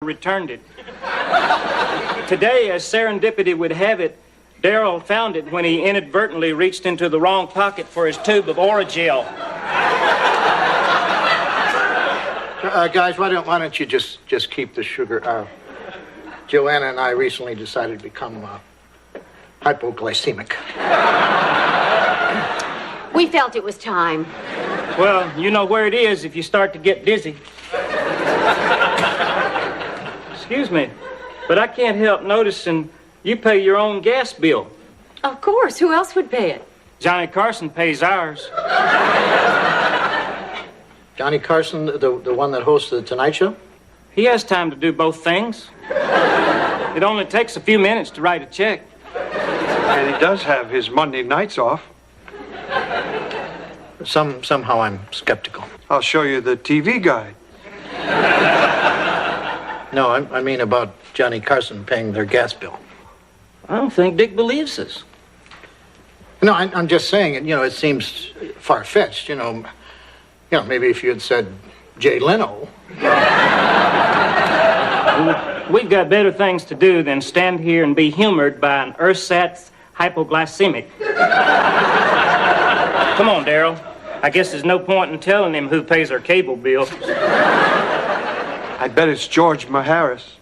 returned it. Today, as serendipity would have it, Darryl found it when he inadvertently reached into the wrong pocket for his tube of Orajel. Guys, why don't you just keep the sugar? Joanna and I recently decided to become hypoglycemic. We felt it was time. Well, you know where it is if you start to get dizzy. Excuse me, but I can't help noticing you pay your own gas bill. Of course. Who else would pay it? Johnny Carson pays ours. Johnny Carson, the one that hosts the Tonight Show? He has time to do both things. It only takes a few minutes to write a check. And he does have his Monday nights off. Somehow I'm skeptical. I'll show you the TV guide. No, I mean about Johnny Carson paying their gas bill. I don't think Dick believes us. No, I'm just saying, it seems far-fetched, maybe if you had said Jay Leno. We've got better things to do than stand here and be humored by an ersatz hypoglycemic. Come on, Darryl. I guess there's no point in telling him who pays our cable bill. I bet it's George Maharis.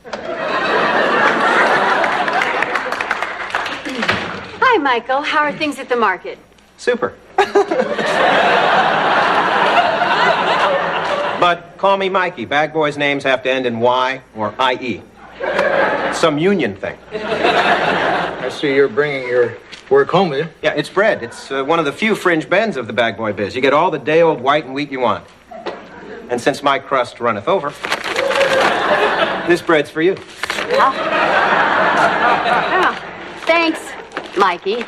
Hi, Michael. How are things at the market? Super. But call me Mikey. Bag boys' names have to end in Y or IE. Some union thing. I see you're bringing your work home with you. Yeah, it's bread. It's one of the few fringe bends of the bag boy biz. You get all the day-old white and wheat you want. And since my crust runneth over, this bread's for you. Oh, thanks, Mikey.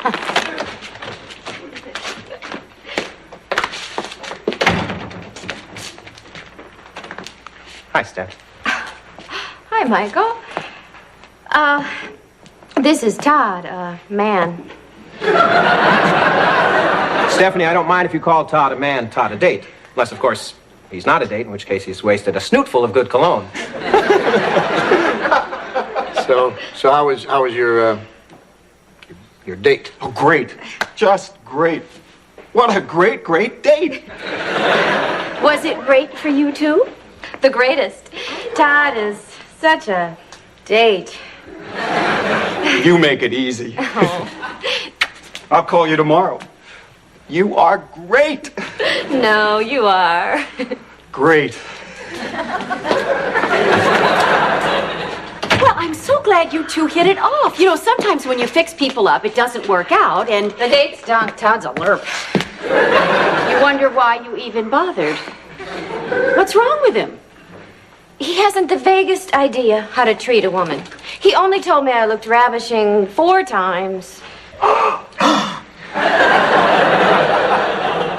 Hi, Steph. Hi, Michael. This is Todd, man. Stephanie, I don't mind if you call Todd a man, Todd a date. Unless, of course, he's not a date, in which case he's wasted a snootful of good cologne. So how was your date? Oh, great. Just great. What a great, great date. Was it great for you, too? The greatest. Todd is such a date. You make it easy. Oh. I'll call you tomorrow. You are great. No, you are. Great. Well, I'm so glad you two hit it off. Sometimes when you fix people up, it doesn't work out, and the date's done. Todd's a lerp. You wonder why you even bothered. What's wrong with him? He hasn't the vaguest idea how to treat a woman. He only told me I looked ravishing 4 times.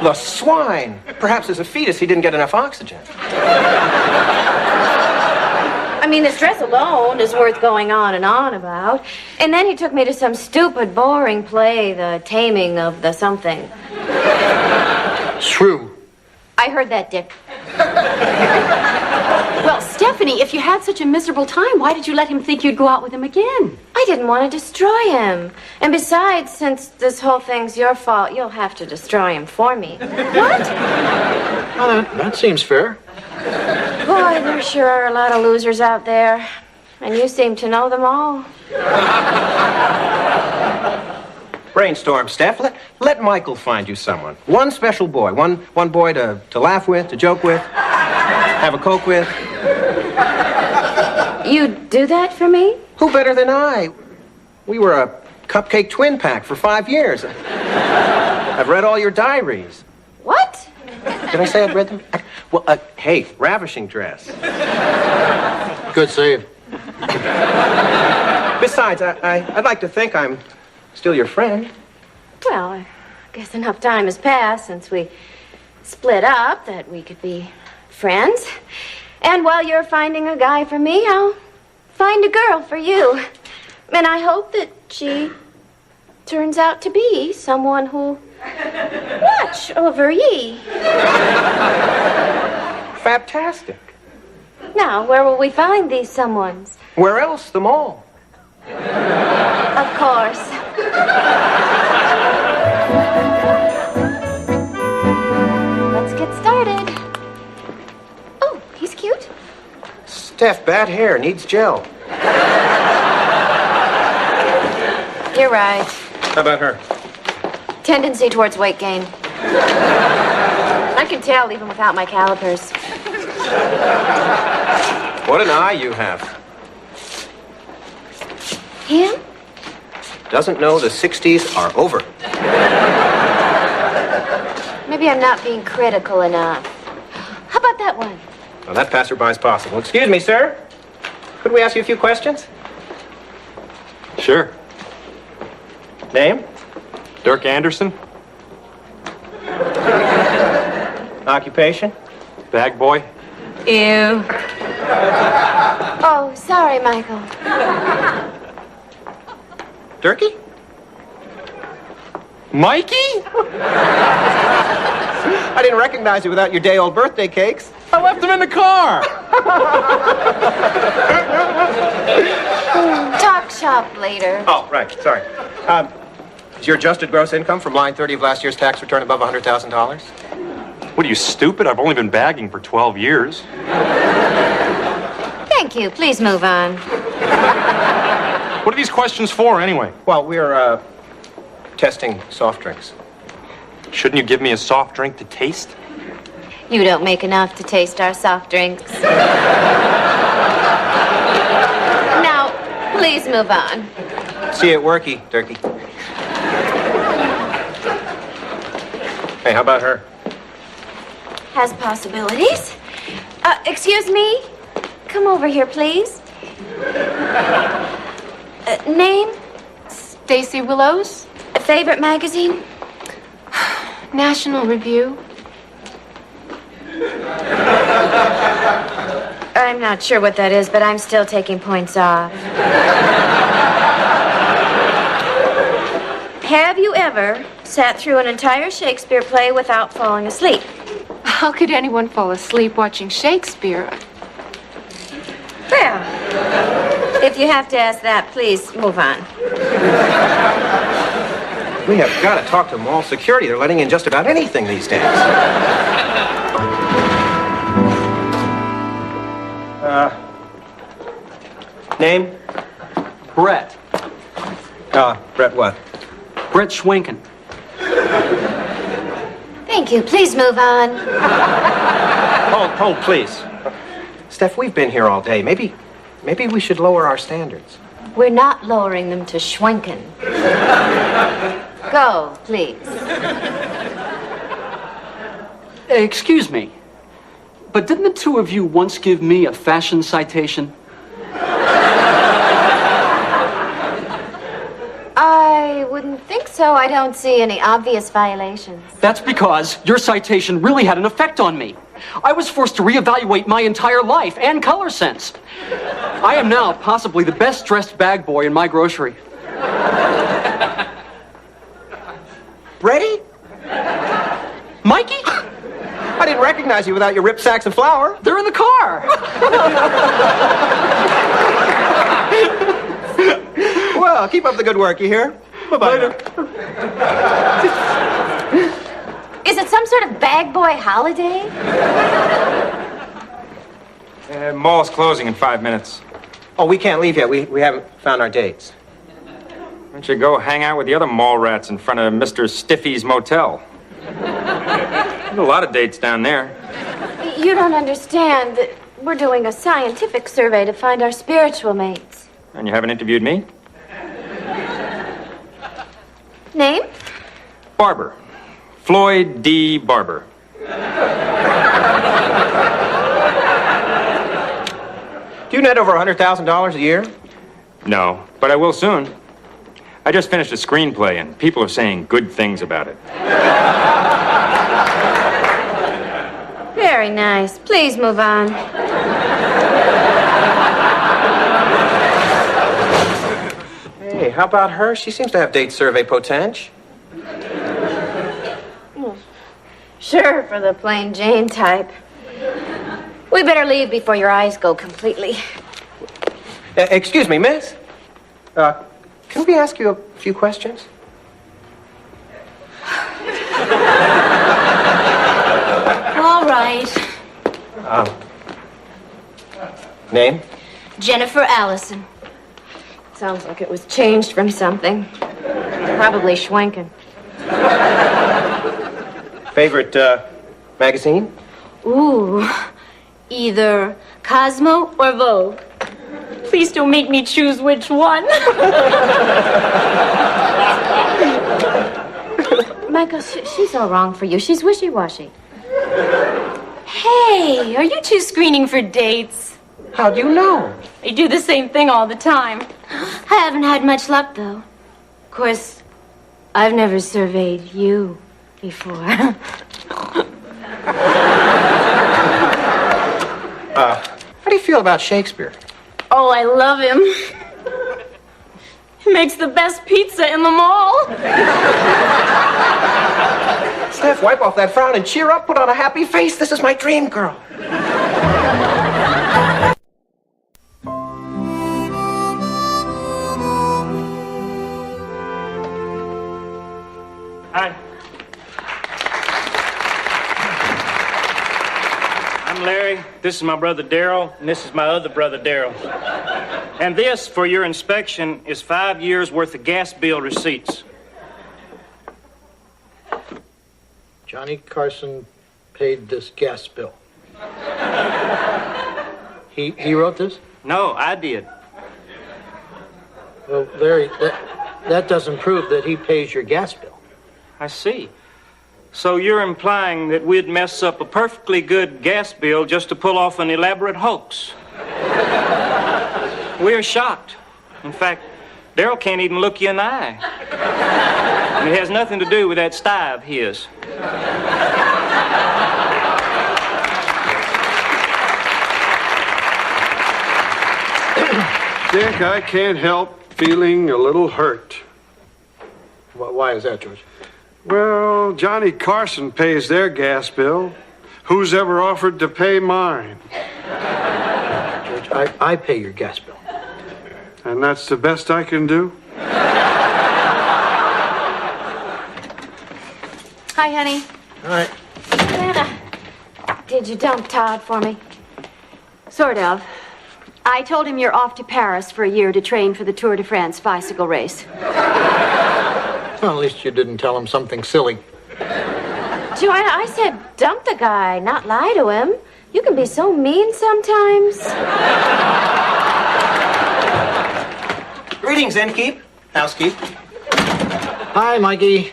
The swine. Perhaps as a fetus, he didn't get enough oxygen. I mean, this dress alone is worth going on and on about. And then he took me to some stupid, boring play, The Taming of the Something. Shrew. I heard that, Dick. Well, Stephanie, if you had such a miserable time, why did you let him think you'd go out with him again? I didn't want to destroy him. And besides, since this whole thing's your fault, you'll have to destroy him for me. What? Well, that seems fair. Boy, there sure are a lot of losers out there. And you seem to know them all. Brainstorm, Steph. Let Michael find you someone. One special boy. One boy to laugh with, to joke with, have a Coke with. You'd do that for me? Who better than I? We were a cupcake twin pack for 5 years. I've read all your diaries. What? Did I say I'd read them? Well, hey, ravishing dress. Good save. Besides, I'd like to think I'm still your friend. Well, I guess enough time has passed since we split up that we could be friends. And while you're finding a guy for me, I'll find a girl for you. And I hope that she turns out to be someone who'll watch over ye. Fantastic. Now, where will we find these someones? Where else? The mall. Of course. Let's get started. Oh, he's cute. Steph, bad hair, needs gel. You're right. How about her? Tendency towards weight gain. I can tell even without my calipers. What an eye you have. Him? Doesn't know the 60s are over. Maybe I'm not being critical enough. How about that one? Well, that passerby's possible. Excuse me, sir. Could we ask you a few questions? Sure. Name? Dirk Anderson, Occupation? bag boy. Ew. Oh, sorry, Michael. Turkey? Mikey? I didn't recognize you without your day-old birthday cakes. I left him in the car. Talk shop later. Oh, right. Sorry. Is your adjusted gross income from line 30 of last year's tax return above $100,000? What are you, stupid? I've only been bagging for 12 years. Thank you. Please move on. What are these questions for, anyway? Well, we're, testing soft drinks. Shouldn't you give me a soft drink to taste? You don't make enough to taste our soft drinks. Now, please move on. See you at worky, Turkey. Hey, how about her? Has possibilities. Excuse me? Come over here, please. Name? Stacy Willows, Favorite magazine? National Review. I'm not sure what that is, but I'm still taking points off. Have you ever sat through an entire Shakespeare play without falling asleep? How could anyone fall asleep watching Shakespeare? Well, if you have to ask that, please move on. We have got to talk to mall security. They're letting in just about anything these days. Name? Brett. Brett what? Brett Schwenken. Thank you. Please move on. Hold, please. Steph, we've been here all day. Maybe we should lower our standards. We're not lowering them to Schwenken. Go, please. Excuse me, but didn't the two of you once give me a fashion citation? I wouldn't think so. I don't see any obvious violations. That's because your citation really had an effect on me. I was forced to reevaluate my entire life and color sense. I am now possibly the best dressed bag boy in my grocery. Ready? Mikey? I didn't recognize you without your ripped sacks of flour. They're in the car. Well, keep up the good work, you hear? Bye-bye. Later. Is it some sort of bag boy holiday? Mall's closing in 5 minutes. Oh, we can't leave yet. We haven't found our dates. Why don't you go hang out with the other mall rats in front of Mr. Stiffy's motel? There's a lot of dates down there. You don't understand that we're doing a scientific survey to find our spiritual mates. And you haven't interviewed me? Name? Barber. Floyd D. Barber. Do you net over $100,000 a year? No, but I will soon. I just finished a screenplay, and people are saying good things about it. Very nice. Please move on. Hey, how about her? She seems to have date survey potential. Sure, for the plain Jane type. We better leave before your eyes go completely. Excuse me, miss. Can we ask you a few questions? All right. Name? Jennifer Allison. Sounds like it was changed from something. Probably Schwenken. Favorite magazine? Ooh, either Cosmo or Vogue. Please don't make me choose which one. Michael, she's all wrong for you. She's wishy-washy. Hey, are you two screening for dates? How do you know? I do the same thing all the time. I haven't had much luck, though. Of course, I've never surveyed you before. How do you feel about Shakespeare? Oh, I love him. He makes the best pizza in the mall. Steph, wipe off that frown and cheer up. Put on a happy face. This is my dream girl. Hi. I'm Larry. This is my brother Daryl, and this is my other brother Daryl. And this, for your inspection, is 5 years' worth of gas bill receipts. Johnny Carson paid this gas bill. He wrote this? No, I did. Well, Larry, that doesn't prove that he pays your gas bill. I see. So you're implying that we'd mess up a perfectly good gas bill just to pull off an elaborate hoax. We're shocked. In fact, Daryl can't even look you in the eye. And it has nothing to do with that sty of his. Dick, I can't help feeling a little hurt. Why is that, George? Well, Johnny Carson pays their gas bill. Who's ever offered to pay mine? George, I pay your gas bill. And that's the best I can do? Hi, honey. All right. Did you dump Todd for me? Sort of. I told him you're off to Paris for a year to train for the Tour de France bicycle race. Well, at least you didn't tell him something silly. Joanna, I said dump the guy, not lie to him. You can be so mean sometimes. Greetings, innkeep. Housekeep. Hi, Mikey.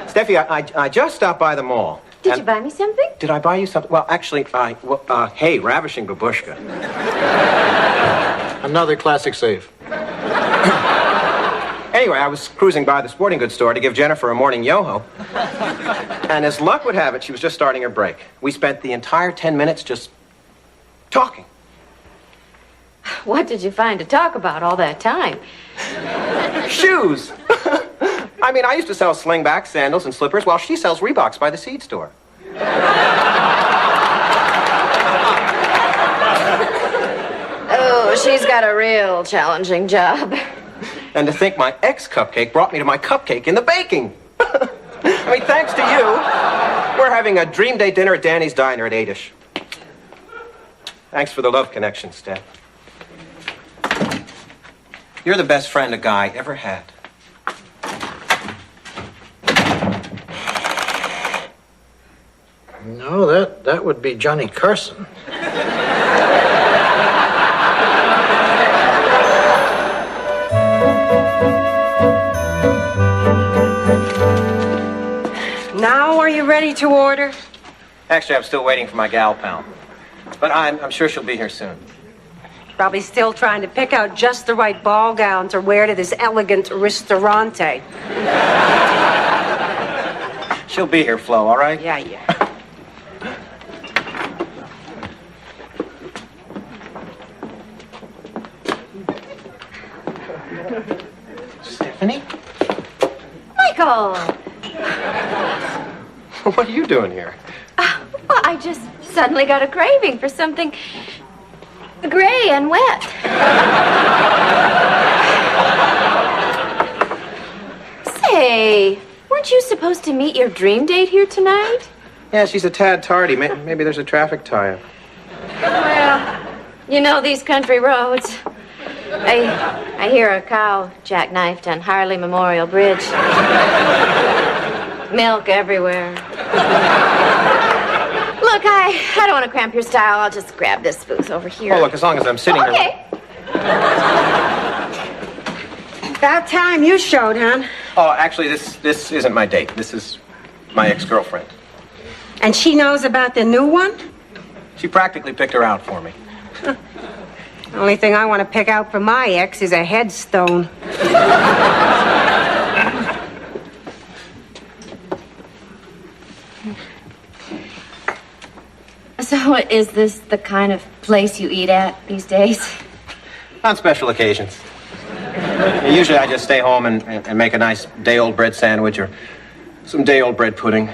Steffi, I just stopped by the mall. Did you buy me something? Did I buy you something? Well, actually, hey, ravishing babushka. Another classic save. Anyway, I was cruising by the sporting goods store to give Jennifer a morning yo-ho. And as luck would have it, she was just starting her break. We spent the entire 10 minutes just talking. What did you find to talk about all that time? Shoes. I mean, I used to sell slingbacks, sandals, and slippers while she sells Reeboks by the seed store. Oh, she's got a real challenging job. And to think my ex-cupcake brought me to my cupcake in the baking. I mean, thanks to you, we're having a dream day dinner at Danny's Diner at 8-ish. Thanks for the love connection, Steph. You're the best friend a guy ever had. No, that would be Johnny Carson. Now, are you ready to order? Actually, I'm still waiting for my gal pal. But I'm sure she'll be here soon. Probably still trying to pick out just the right ball gown to wear to this elegant ristorante. She'll be here, Flo, all right? Yeah. Stephanie? Michael! What are you doing here? just suddenly got a craving for something gray and wet. Say, weren't you supposed to meet your dream date here tonight? Yeah, she's a tad tardy. Maybe there's a traffic tie-up. Well, you know these country roads. I hear a cow jackknifed on Harley Memorial Bridge. Milk everywhere. Look, I don't want to cramp your style. I'll just grab this booth over here. Oh, look, as long as I'm sitting here. Okay. About time you showed, hon. Oh, actually, this isn't my date. This is my ex-girlfriend. And she knows about the new one? She practically picked her out for me. The only thing I want to pick out for my ex is a headstone. So is this the kind of place you eat at these days? On special occasions. Usually I just stay home and make a nice day-old bread sandwich or some day-old bread pudding.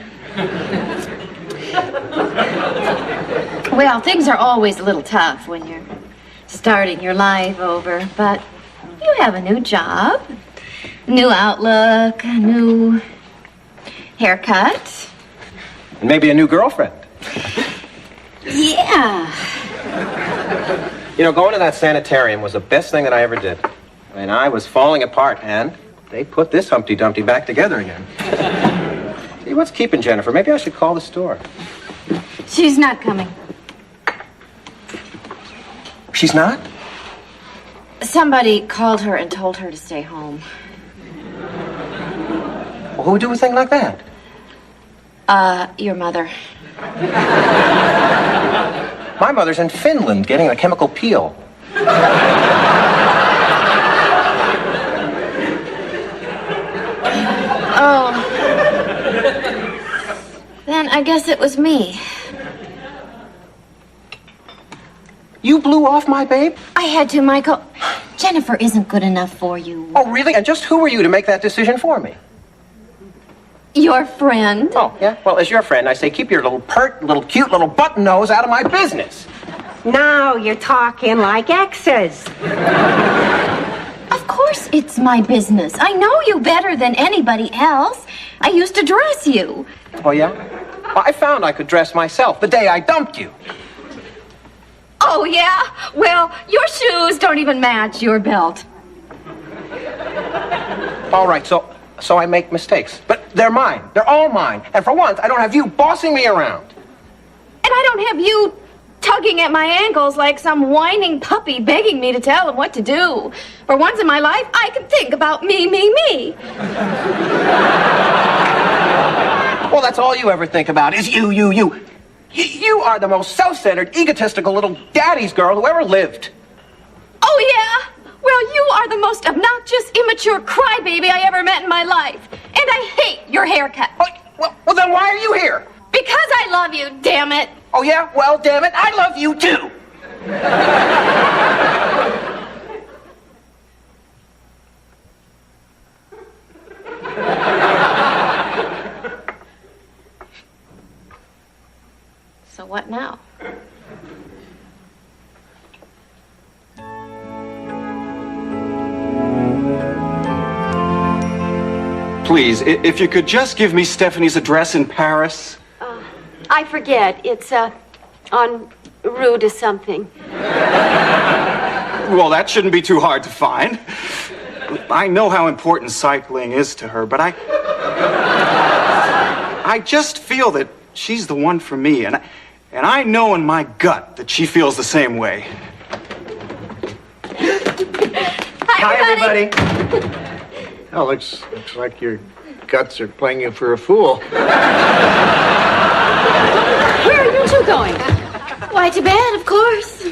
Well, things are always a little tough when you're starting your life over, but you have a new job, new outlook, a new haircut. And maybe a new girlfriend. Yeah. You know, going to that sanitarium was the best thing that I ever did. I mean, I was falling apart, and they put this Humpty Dumpty back together again. Hey, what's keeping Jennifer? Maybe I should call the store. She's not coming. She's not? Somebody called her and told her to stay home. Well, who would do a thing like that? Your mother. My mother's in Finland getting a chemical peel. Oh. Then I guess it was me. You blew off my babe? I had to, Michael. Jennifer isn't good enough for you. Oh, really? And just who were you to make that decision for me? Your friend. Oh, yeah? Well, as your friend, I say keep your little cute little button nose out of my business. Now you're talking like exes. Of course it's my business. I know you better than anybody else. I used to dress you. Oh, yeah? Well, I found I could dress myself the day I dumped you. Oh, yeah? Well, your shoes don't even match your belt. All right, so I make mistakes. But they're mine. They're all mine. And for once, I don't have you bossing me around. And I don't have you tugging at my ankles like some whining puppy begging me to tell him what to do. For once in my life, I can think about me. Well, that's all you ever think about is you. You are the most self-centered, egotistical little daddy's girl who ever lived. Oh, yeah? Well, you are the most obnoxious, immature crybaby I ever met in my life. And I hate your haircut. Oh, well, then why are you here? Because I love you, damn it. Oh, yeah? Well, damn it, I love you, too. So what now? Please, if you could just give me Stephanie's address in Paris. I forget. It's, on Rue de something. Well, that shouldn't be too hard to find. I know how important cycling is to her, but I just feel that she's the one for me, and I know in my gut that she feels the same way. Hi, everybody. Oh, looks like your guts are playing you for a fool. Where are you two going? Why, to bed, of course.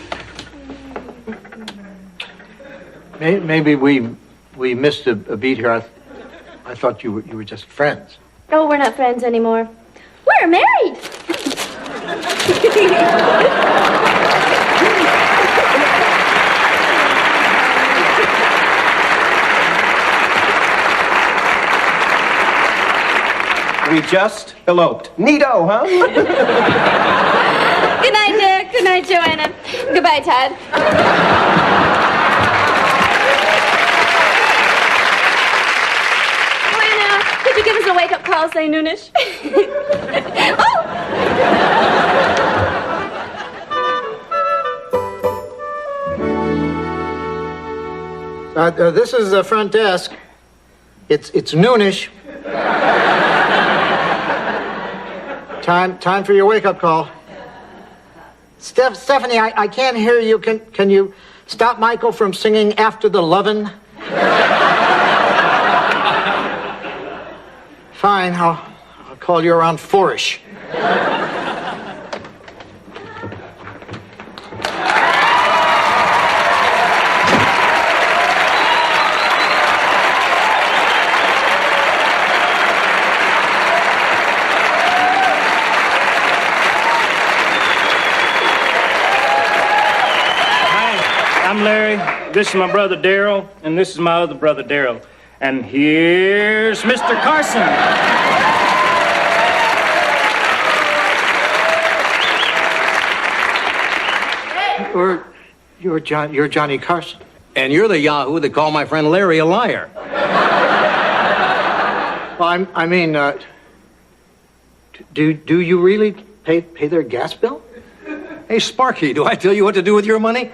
Maybe we missed a beat here. I thought you were just friends. Oh, we're not friends anymore. We're married. We just eloped. Neato, huh? Good night, Joanna. Goodbye, Todd. Joanna, could you give us a wake-up call, say noonish? This is the front desk. It's noonish. Time for your wake-up call. Stephanie, I can't hear you. Can you stop Michael from singing After the Lovin'? Fine, I'll call you around 4-ish. I'm Larry, this is my brother Daryl, and this is my other brother Daryl. And here's Mr. Carson. You're Johnny Carson. And you're the yahoo that called my friend Larry a liar. Well, I mean, do you really pay their gas bill? Hey, Sparky, do I tell you what to do with your money?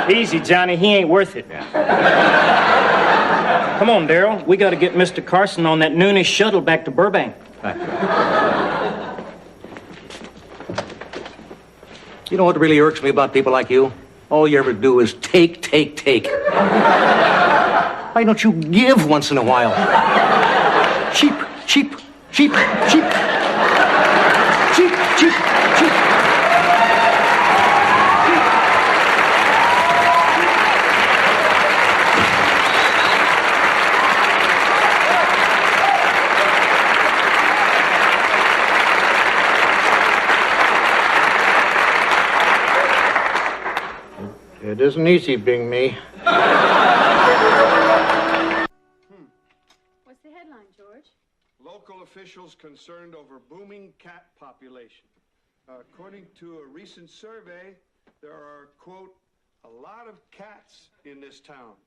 Easy, Johnny. He ain't worth it. Come on, Daryl. We got to get Mr. Carson on that noonish shuttle back to Burbank. You know what really irks me about people like you? All you ever do is take. Why don't you give once in a while? Cheap. It isn't easy being me. What's the headline, George? Local officials concerned over booming cat population. According to a recent survey, there are, quote, a lot of cats in this town.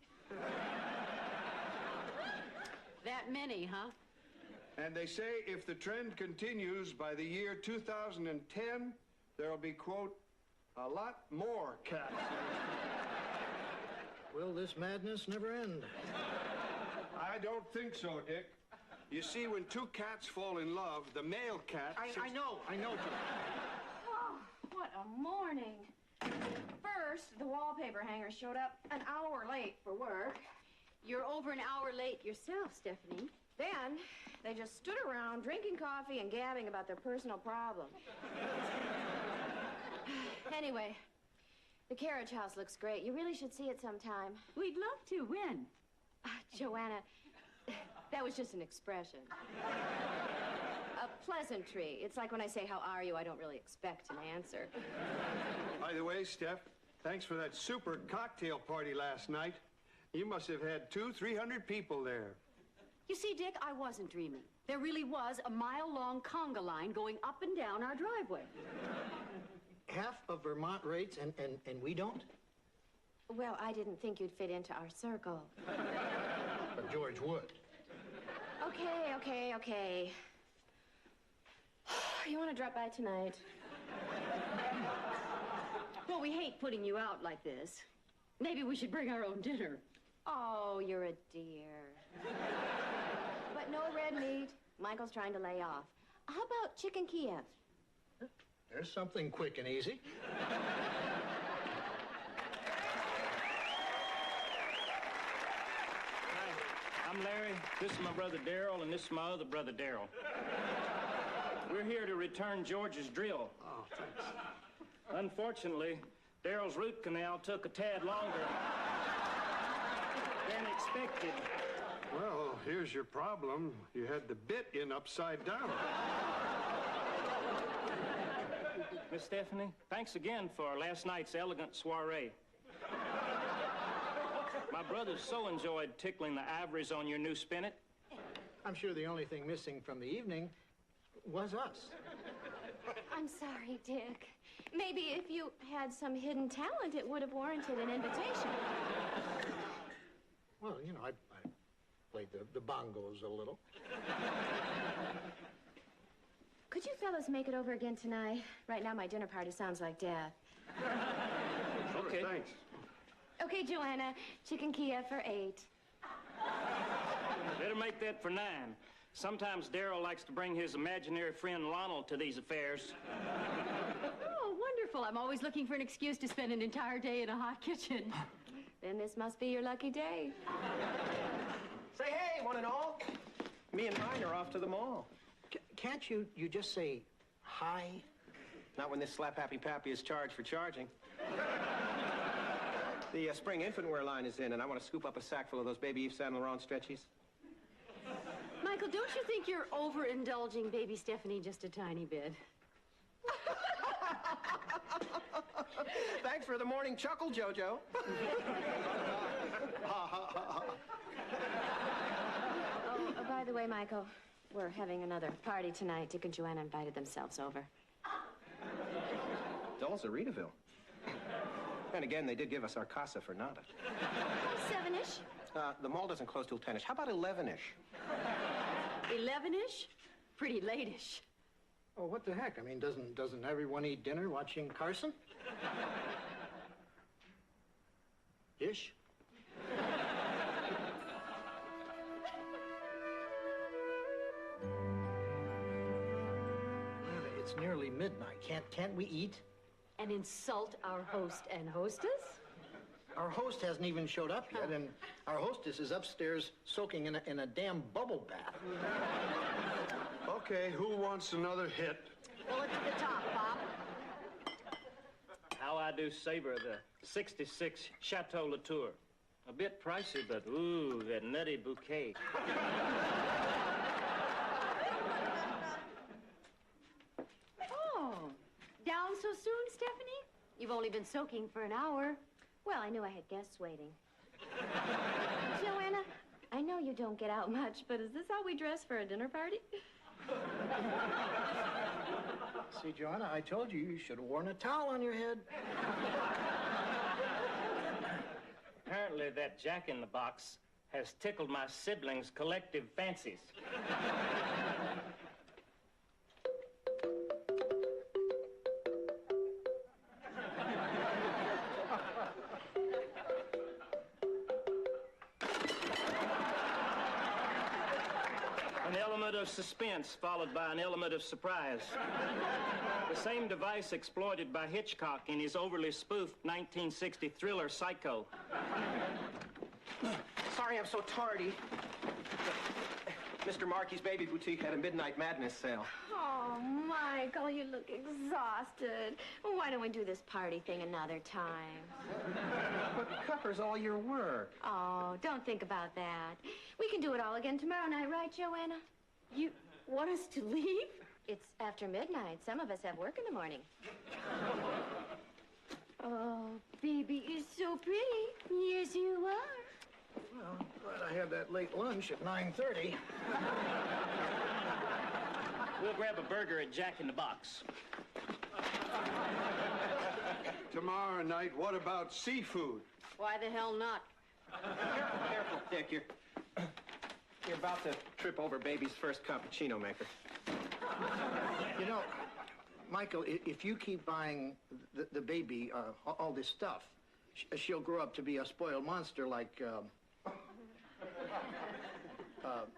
That many, huh? And they say if the trend continues by the year 2010, there'll be, quote, a lot more cats. Will this madness never end? I don't think so, Dick. You see, when two cats fall in love, the male cat... I know, Joe. Oh, what a morning. First, the wallpaper hanger showed up an hour late for work. You're over an hour late yourself, Stephanie. Then, they just stood around drinking coffee and gabbing about their personal problems. Anyway, the carriage house looks great. You really should see it sometime. We'd love to. When? Joanna, that was just an expression. A pleasantry. It's like when I say, how are you? I don't really expect an answer. By the way, Steph, thanks for that super cocktail party last night. You must have had 200-300 people there. You see, Dick, I wasn't dreaming. There really was a mile-long conga line going up and down our driveway. Half of Vermont rates, and we don't? Well, I didn't think you'd fit into our circle. But George would. Okay. You want to drop by tonight? Well, we hate putting you out like this. Maybe we should bring our own dinner. Oh, you're a dear. But no red meat. Michael's trying to lay off. How about chicken Kiev? There's something quick and easy. Hi, I'm Larry. This is my brother Daryl, and this is my other brother Daryl. We're here to return George's drill. Oh, thanks. Unfortunately, Daryl's root canal took a tad longer than expected. Well, here's your problem. You had the bit in upside down. Miss Stephanie, thanks again for last night's elegant soiree. My brother so enjoyed tickling the ivories on your new spinet. I'm sure the only thing missing from the evening was us. I'm sorry, Dick. Maybe if you had some hidden talent, it would have warranted an invitation. Well, you know, I played the bongos a little. Could you fellas make it over again tonight? Right now, my dinner party sounds like death. Okay. Thanks. Okay, Joanna, chicken Kiev for 8. Better make that for 9. Sometimes Daryl likes to bring his imaginary friend Ronald to these affairs. Oh, wonderful. I'm always looking for an excuse to spend an entire day in a hot kitchen. Then this must be your lucky day. Say hey, one and all. Me and mine are off to the mall. Can't you just say hi? Not when this slap-happy pappy is charged for charging. The spring infant wear line is in, and I want to scoop up a sack full of those baby Yves Saint Laurent stretchies. Michael, don't you think you're overindulging baby Stephanie just a tiny bit? Thanks for the morning chuckle, Jojo. Oh, by the way, Michael, we're having another party tonight. Dick and Joanna invited themselves over. Dulles or Reedaville. And again, they did give us our casa for nada. 7-ish? The mall doesn't close till 10-ish. How about 11-ish? 11-ish? Pretty late-ish. Oh, what the heck? I mean, doesn't everyone eat dinner watching Carson? Ish? It's nearly midnight. Can't we eat? And insult our host and hostess? Our host hasn't even showed up yet, and our hostess is upstairs soaking in a damn bubble bath. Okay, who wants another hit? Pull it to the top, Bob. How I do savor the 66 Chateau Latour. A bit pricey, but ooh, that nutty bouquet. Oh, down so soon, Stephanie? You've only been soaking for an hour. Well, I knew I had guests waiting. Joanna, I know you don't get out much, but is this how we dress for a dinner party? See, Joanna, I told you should have worn a towel on your head. Apparently, that jack-in-the-box has tickled my siblings' collective fancies. An element of suspense followed by an element of surprise. The same device exploited by Hitchcock in his overly spoofed 1960 thriller Psycho. Sorry I'm so tardy. Mr. Markey's Baby Boutique had a midnight madness sale. Oh, Michael, you look exhausted. Well, why don't we do this party thing another time? But covers all your work. Oh, don't think about that. We can do it all again tomorrow night, right, Joanna? You want us to leave? It's after midnight. Some of us have work in the morning. Oh, baby is so pretty. Yes, you are. Well, glad I had that late lunch at 9:30. We'll grab a burger at Jack in the Box. Tomorrow night, what about seafood? Why the hell not? Careful, Dick. You're about to trip over baby's first cappuccino maker. You know, Michael, if you keep buying the baby all this stuff, she'll grow up to be a spoiled monster like,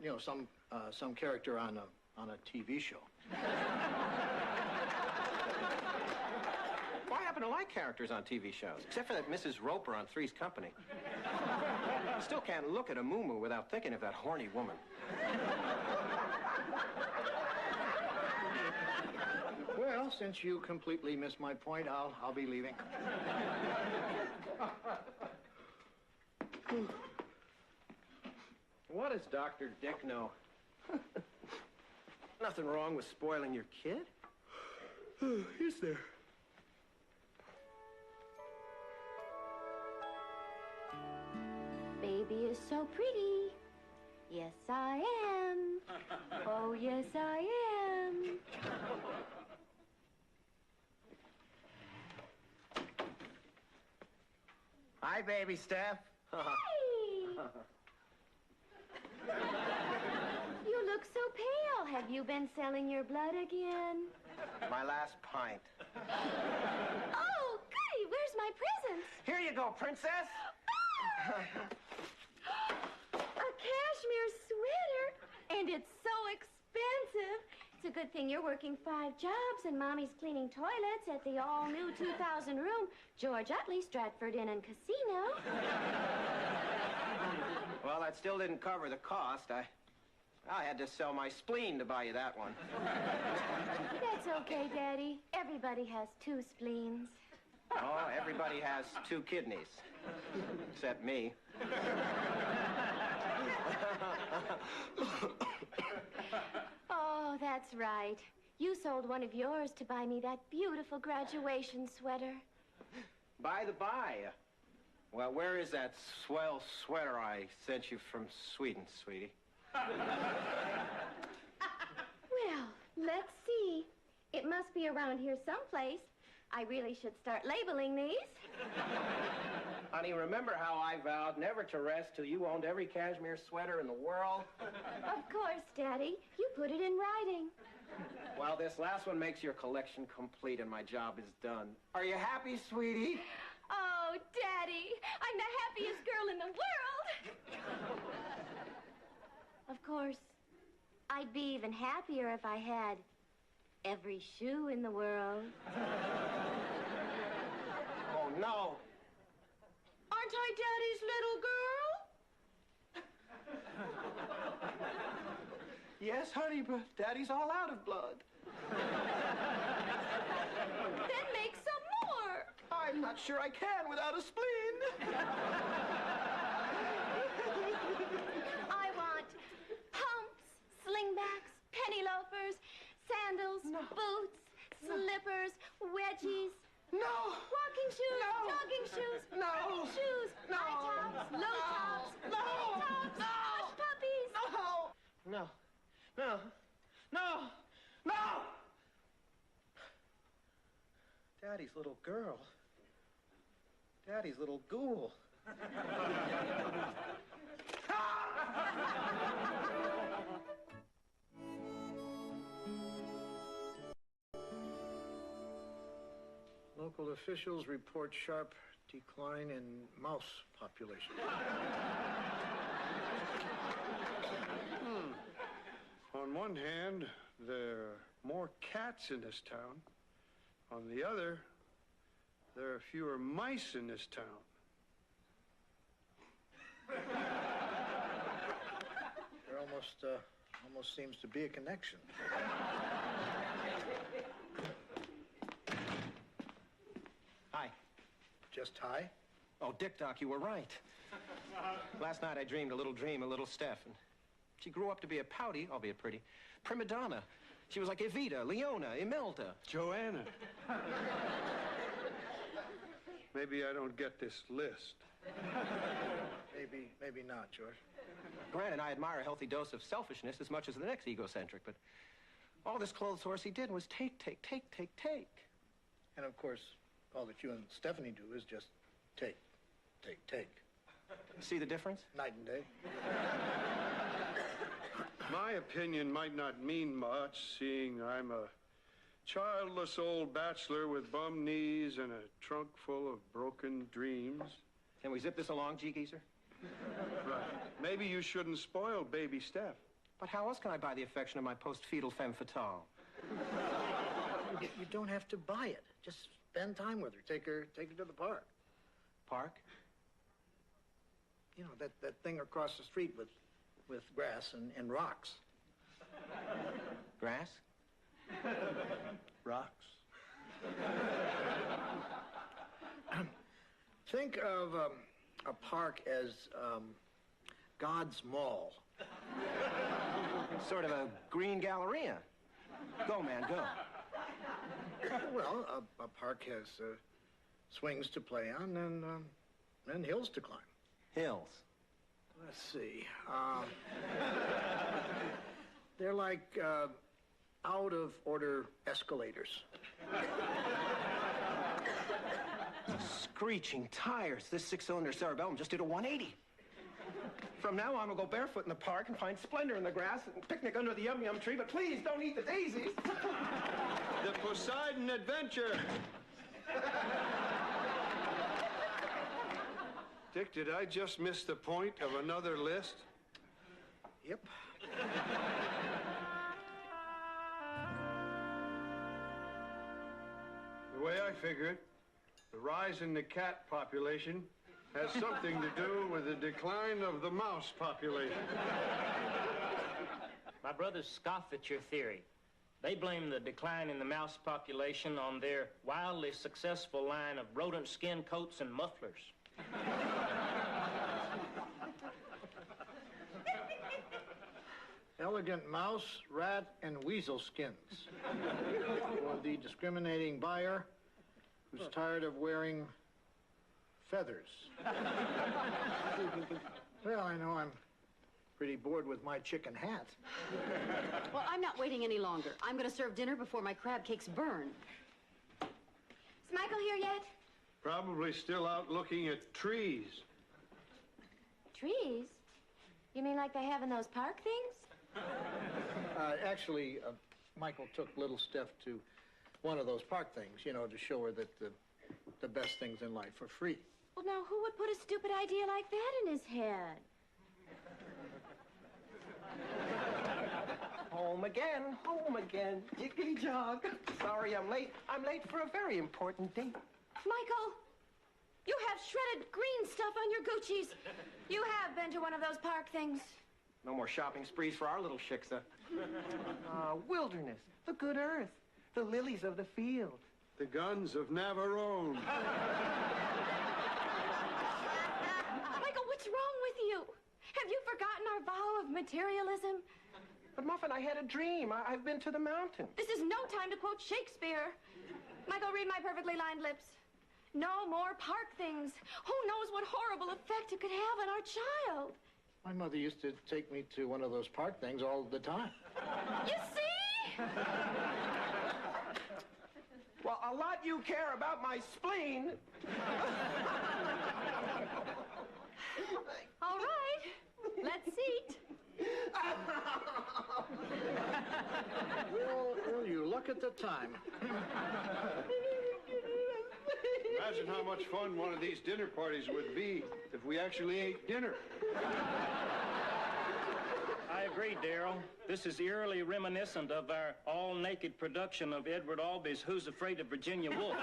you know, some character on a TV show. Well, I happen to like characters on TV shows, except for that Mrs. Roper on Three's Company. I still can't look at a moo-moo without thinking of that horny woman. Well, since you completely missed my point, I'll be leaving. What does Dr. Dick know? Nothing wrong with spoiling your kid. Is there? Baby is so pretty. Yes, I am. Oh, yes, I am. Hi, baby Steph. Hey! You look so pale. Have you been selling your blood again? My last pint. Oh, goody, where's my presents? Here you go, princess. A cashmere sweater, and it's so expensive. It's a good thing you're working 5 jobs and Mommy's cleaning toilets at the all-new 2,000 room George Utley Stratford Inn and Casino. Well, that still didn't cover the cost. I had to sell my spleen to buy you that one. That's okay, Daddy. Everybody has 2 spleens. Oh, everybody has 2 kidneys. Except me. Oh, that's right. You sold one of yours to buy me that beautiful graduation sweater. By the by, well, where is that swell sweater I sent you from Sweden, sweetie? Well, let's see. It must be around here someplace. I really should start labeling these. Honey, remember how I vowed never to rest till you owned every cashmere sweater in the world? Of course, Daddy. You put it in writing. Well, this last one makes your collection complete and my job is done. Are you happy, sweetie? Oh, Daddy, I'm the happiest girl in the world. Of course, I'd be even happier if I had every shoe in the world. Oh, no. Aren't I Daddy's little girl? Yes, honey, but Daddy's all out of blood. Then make some more. I'm not sure I can without a spleen. I want pumps, slingbacks, penny loafers, sandals, boots, slippers, wedgies. No. Walking shoes, No. jogging shoes, No. running shoes, No. high tops, low tops, No. mini tops, No. hush puppies. No. No. No. No. Daddy's little girl. Daddy's little ghoul. Local officials report sharp decline in mouse population. On one hand, there are more cats in this town. On the other, there are fewer mice in this town. There almost seems to be a connection. Hi. Just hi? Oh, Dick Doc, you were right. Last night I dreamed a little dream of little Steph, and she grew up to be a pouty, albeit pretty, prima donna. She was like Evita, Leona, Imelda. Joanna. Maybe I don't get this list. Maybe not, George. Grant and I admire a healthy dose of selfishness as much as the next egocentric, but all this clothes horse he did was take. And of course, all that you and Stephanie do is just take. See the difference? Night and day. My opinion might not mean much, seeing I'm a childless old bachelor with bum knees and a trunk full of broken dreams. Can we zip this along, G Geezer? Right. Maybe you shouldn't spoil baby Steph. But how else can I buy the affection of my post-fetal femme fatale? You don't have to buy it. Just spend time with her. Take her to the park. Park? You know, that thing across the street with grass and rocks. Grass? Rocks. Think of a park as God's Mall. Sort of a green galleria. Go, man, go. Well, a park has swings to play on and hills to climb. Hills. Let's see. They're like out-of-order escalators. Screeching tires. This six-cylinder Cerebellum just did a 180. From now on, we'll go barefoot in the park and find splendor in the grass and picnic under the yum-yum tree, but please don't eat the daisies. The Poseidon Adventure. Dick, did I just miss the point of another list? Yep. The way I figure it, the rise in the cat population has something to do with the decline of the mouse population. My brothers scoff at your theory. They blame the decline in the mouse population on their wildly successful line of rodent skin coats and mufflers. Elegant mouse, rat, and weasel skins. For the discriminating buyer who's tired of wearing feathers. Well, I know I'm pretty bored with my chicken hat. Well, I'm not waiting any longer. I'm going to serve dinner before my crab cakes burn. Is Michael here yet? Probably still out looking at trees. Trees? You mean like they have in those park things? Actually, Michael took little Steph to one of those park things, you know, to show her that the best things in life are free. Well, now, who would put a stupid idea like that in his head? Home again, jiggly jog. Sorry I'm late. I'm late for a very important date. Michael, you have shredded green stuff on your Gucci's. You have been to one of those park things. No more shopping sprees for our little shiksa. Wilderness, the good earth, the lilies of the field. The guns of Navarone. Michael, what's wrong with you? Have you forgotten our vow of materialism? But Muffin, I had a dream. I've been to the mountain. This is no time to quote Shakespeare. Michael, read my perfectly lined lips. No more park things. Who knows what horrible effect it could have on our child? My mother used to take me to one of those park things all the time. You see? Well, a lot you care about my spleen. All right. Let's eat. Well, you look at the time. Imagine how much fun one of these dinner parties would be if we actually ate dinner. I agree, Darryl. This is eerily reminiscent of our all-naked production of Edward Albee's Who's Afraid of Virginia Woolf.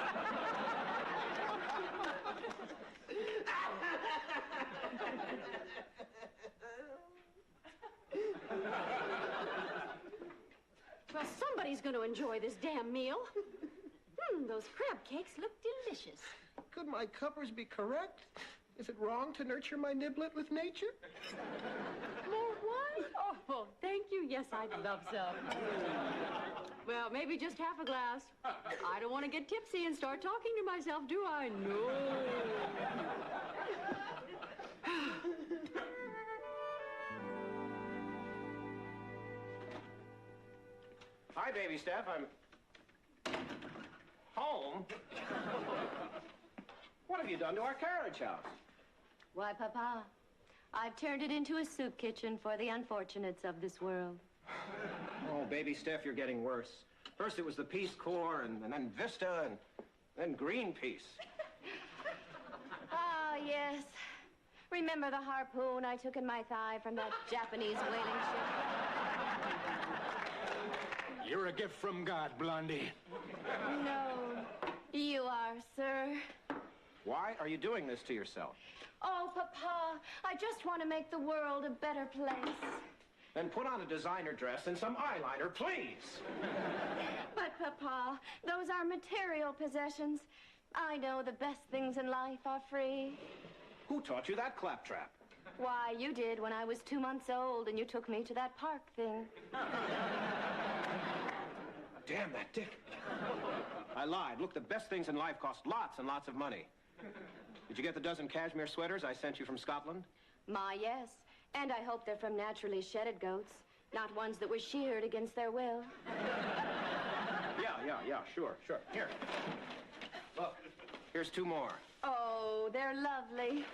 Well, somebody's going to enjoy this damn meal. Those crab cakes look delicious. Could my cuppers be correct? Is it wrong to nurture my niblet with nature? More wine? Oh, well, thank you. Yes, I'd love some. Well, maybe just half a glass. I don't want to get tipsy and start talking to myself, do I? No. Hi, baby Steph. I'm home. What have you done to our carriage house? Why, Papa, I've turned it into a soup kitchen for the unfortunates of this world. Oh, baby Steph, you're getting worse. First it was the Peace Corps, and then Vista, and then Greenpeace. Ah, yes. Remember the harpoon I took in my thigh from that Japanese whaling ship? You're a gift from God, Blondie. No, you are, sir. Why are you doing this to yourself? Oh, Papa, I just want to make the world a better place. Then put on a designer dress and some eyeliner, please. But, Papa, those are material possessions. I know the best things in life are free. Who taught you that claptrap? Why, you did when I was 2 months old and you took me to that park thing. Damn that Dick. I lied. Look, the best things in life cost lots and lots of money. Did you get the dozen cashmere sweaters I sent you from Scotland? My, yes. And I hope they're from naturally shedded goats, not ones that were sheared against their will. Yeah, sure. Here. Look, Here's 2 more. Oh, they're lovely.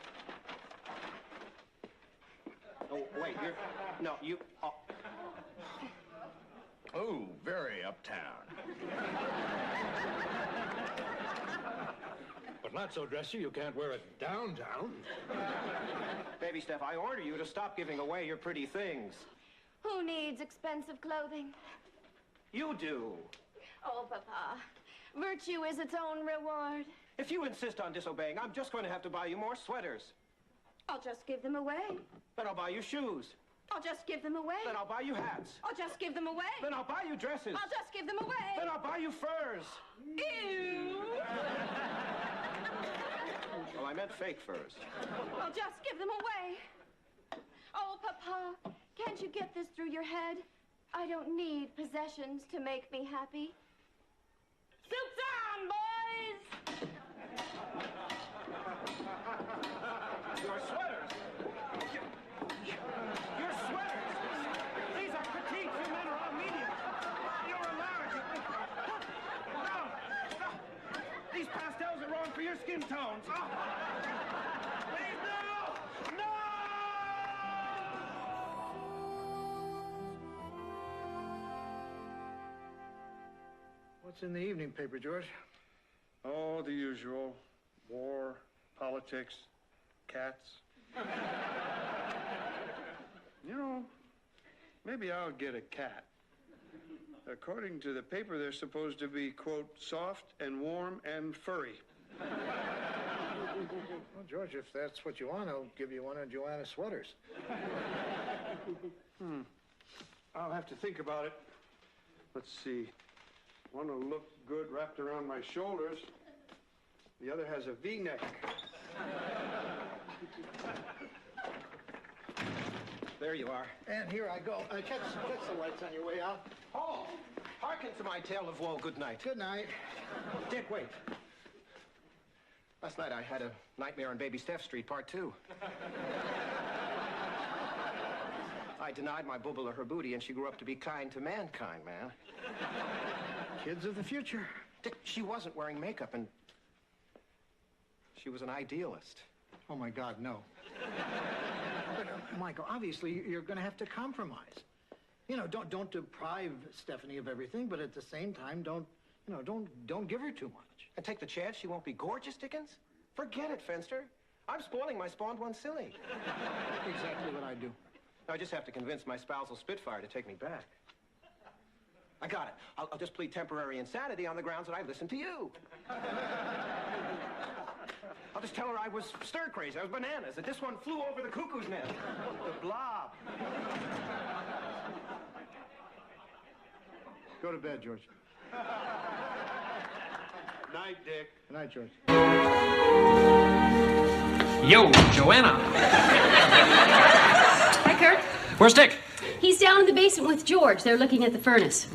Oh, wait, you're... No, you... Oh. Oh, very uptown. But not so dressy you can't wear it downtown. Baby Steph, I order you to stop giving away your pretty things. Who needs expensive clothing? You do. Oh, Papa. Virtue is its own reward. If you insist on disobeying, I'm just going to have to buy you more sweaters. I'll just give them away. Then I'll buy you shoes. I'll just give them away. Then I'll buy you hats. I'll just give them away. Then I'll buy you dresses. I'll just give them away. Then I'll buy you furs. Ew. Well, I meant fake furs. I'll just give them away. Oh, Papa, can't you get this through your head? I don't need possessions to make me happy. Suits on, boys! Your sweaters. Your sweaters. These are petite. You men are all medium. You're a large. No. These pastels are wrong for your skin tones. Oh. Please, no! No! What's in the evening paper, George? Oh, the usual. War, politics, cats. You know, maybe I'll get a cat. According to the paper, they're supposed to be, quote, soft and warm and furry. Well, George, if that's what you want, I'll give you one of Joanna's sweaters. I'll have to think about it. Let's see. One will look good wrapped around my shoulders. The other has a V-neck. There you are. And here I go. Catch the lights on your way out. Oh, hearken to my tale of woe. Good night. Good night. Dick, wait. Last night I had a nightmare on Baby Steph Street, Part 2. I denied my bubble her booty, and she grew up to be kind to mankind, man. Kids of the future. Dick, she wasn't wearing makeup, and she was an idealist. Oh, my God, no. But, Michael, obviously, you're going to have to compromise. You know, don't deprive Stephanie of everything, but at the same time, don't give her too much. And take the chance she won't be gorgeous, Dickens? Forget it, Fenster. I'm spoiling my spawned one silly. Exactly what I do. I just have to convince my spousal Spitfire to take me back. I got it. I'll just plead temporary insanity on the grounds that I listened to you. I'll just tell her I was stir-crazy, I was bananas, that this one flew over the cuckoo's nest. The blob. Go to bed, George. Night, Dick. Good night, George. Yo, Joanna. Hi, Kurt. Where's Dick? He's down in the basement with George. They're looking at the furnace.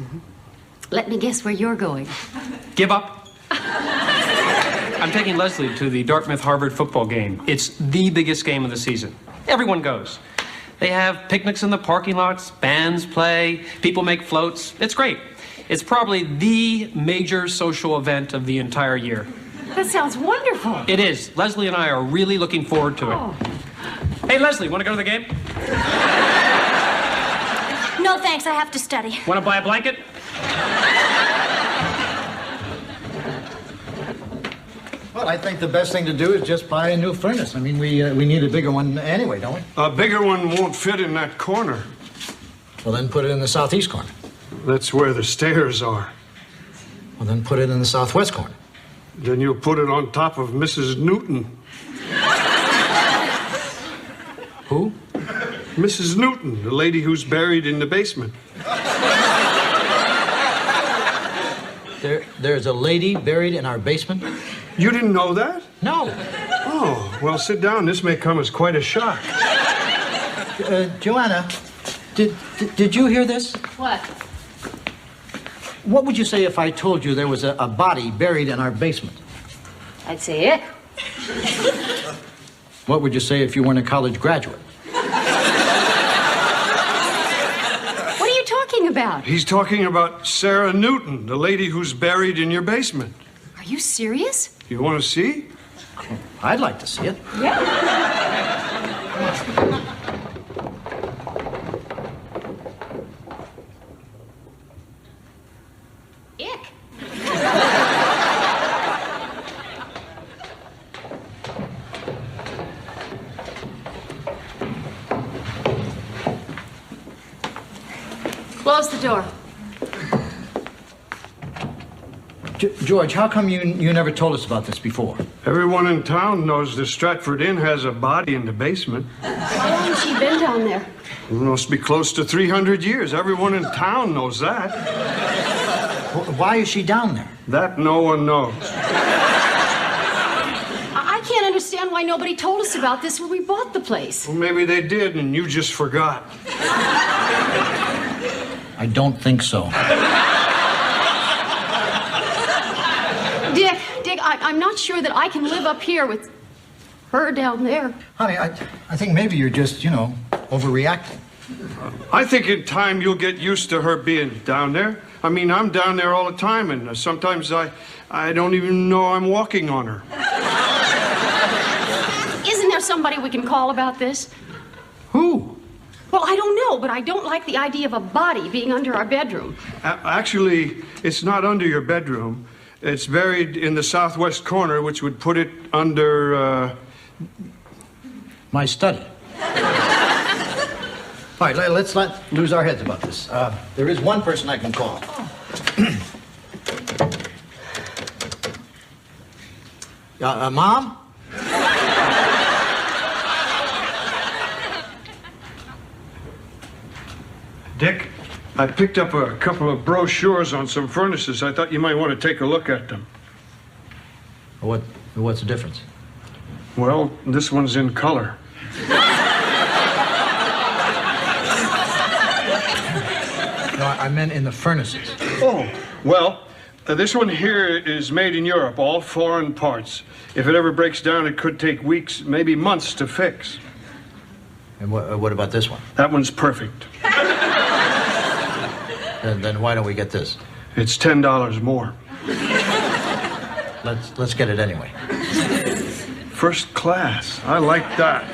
Let me guess where you're going. Give up. I'm taking Leslie to the Dartmouth-Harvard football game. It's the biggest game of the season. Everyone goes. They have picnics in the parking lots, bands play, people make floats. It's great. It's probably the major social event of the entire year. That sounds wonderful. It is. Leslie and I are really looking forward to it. Hey, Leslie, want to go to the game? No, thanks. I have to study. Want to buy a blanket? Well, I think the best thing to do is just buy a new furnace. I mean, we need a bigger one anyway, don't we? A bigger one won't fit in that corner. Well, then put it in the southeast corner. That's where the stairs are. Well, then put it in the southwest corner. Then you'll put it on top of Mrs. Newton. Who? Mrs. Newton, the lady who's buried in the basement. There's a lady buried in our basement? You didn't know that? No. Oh, well, sit down. This may come as quite a shock. Joanna, did you hear this? What? What would you say if I told you there was a body buried in our basement? I'd say it. What would you say if you weren't a college graduate? What are you talking about? He's talking about Sarah Newton, the lady who's buried in your basement. Are you serious? You want to see? I'd like to see it. Yeah. Ick. Close the door. George, how come you never told us about this before? Everyone in town knows the Stratford Inn has a body in the basement. How long has she been down there? It must be close to 300 years. Everyone in town knows that. Why is she down there? That no one knows. I can't understand why nobody told us about this when we bought the place. Well, maybe they did and you just forgot. I don't think so. Dick, I'm not sure that I can live up here with her down there. Honey, I think maybe you're just, overreacting. I think in time you'll get used to her being down there. I mean, I'm down there all the time, and sometimes I don't even know I'm walking on her. Isn't there somebody we can call about this? Who? Well, I don't know, but I don't like the idea of a body being under our bedroom. Actually, it's not under your bedroom. It's buried in the southwest corner, which would put it under, my study. All right, let's not lose our heads about this. There is one person I can call. Mom? Dick, I picked up a couple of brochures on some furnaces. I thought you might want to take a look at them. What's the difference? Well, this one's in color. No, I meant in the furnaces. Oh, well, this one here is made in Europe, all foreign parts. If it ever breaks down, it could take weeks, maybe months to fix. And what about this one? That one's perfect. Then why don't we get this? It's $10 more. Let's get it anyway. First class. I like that.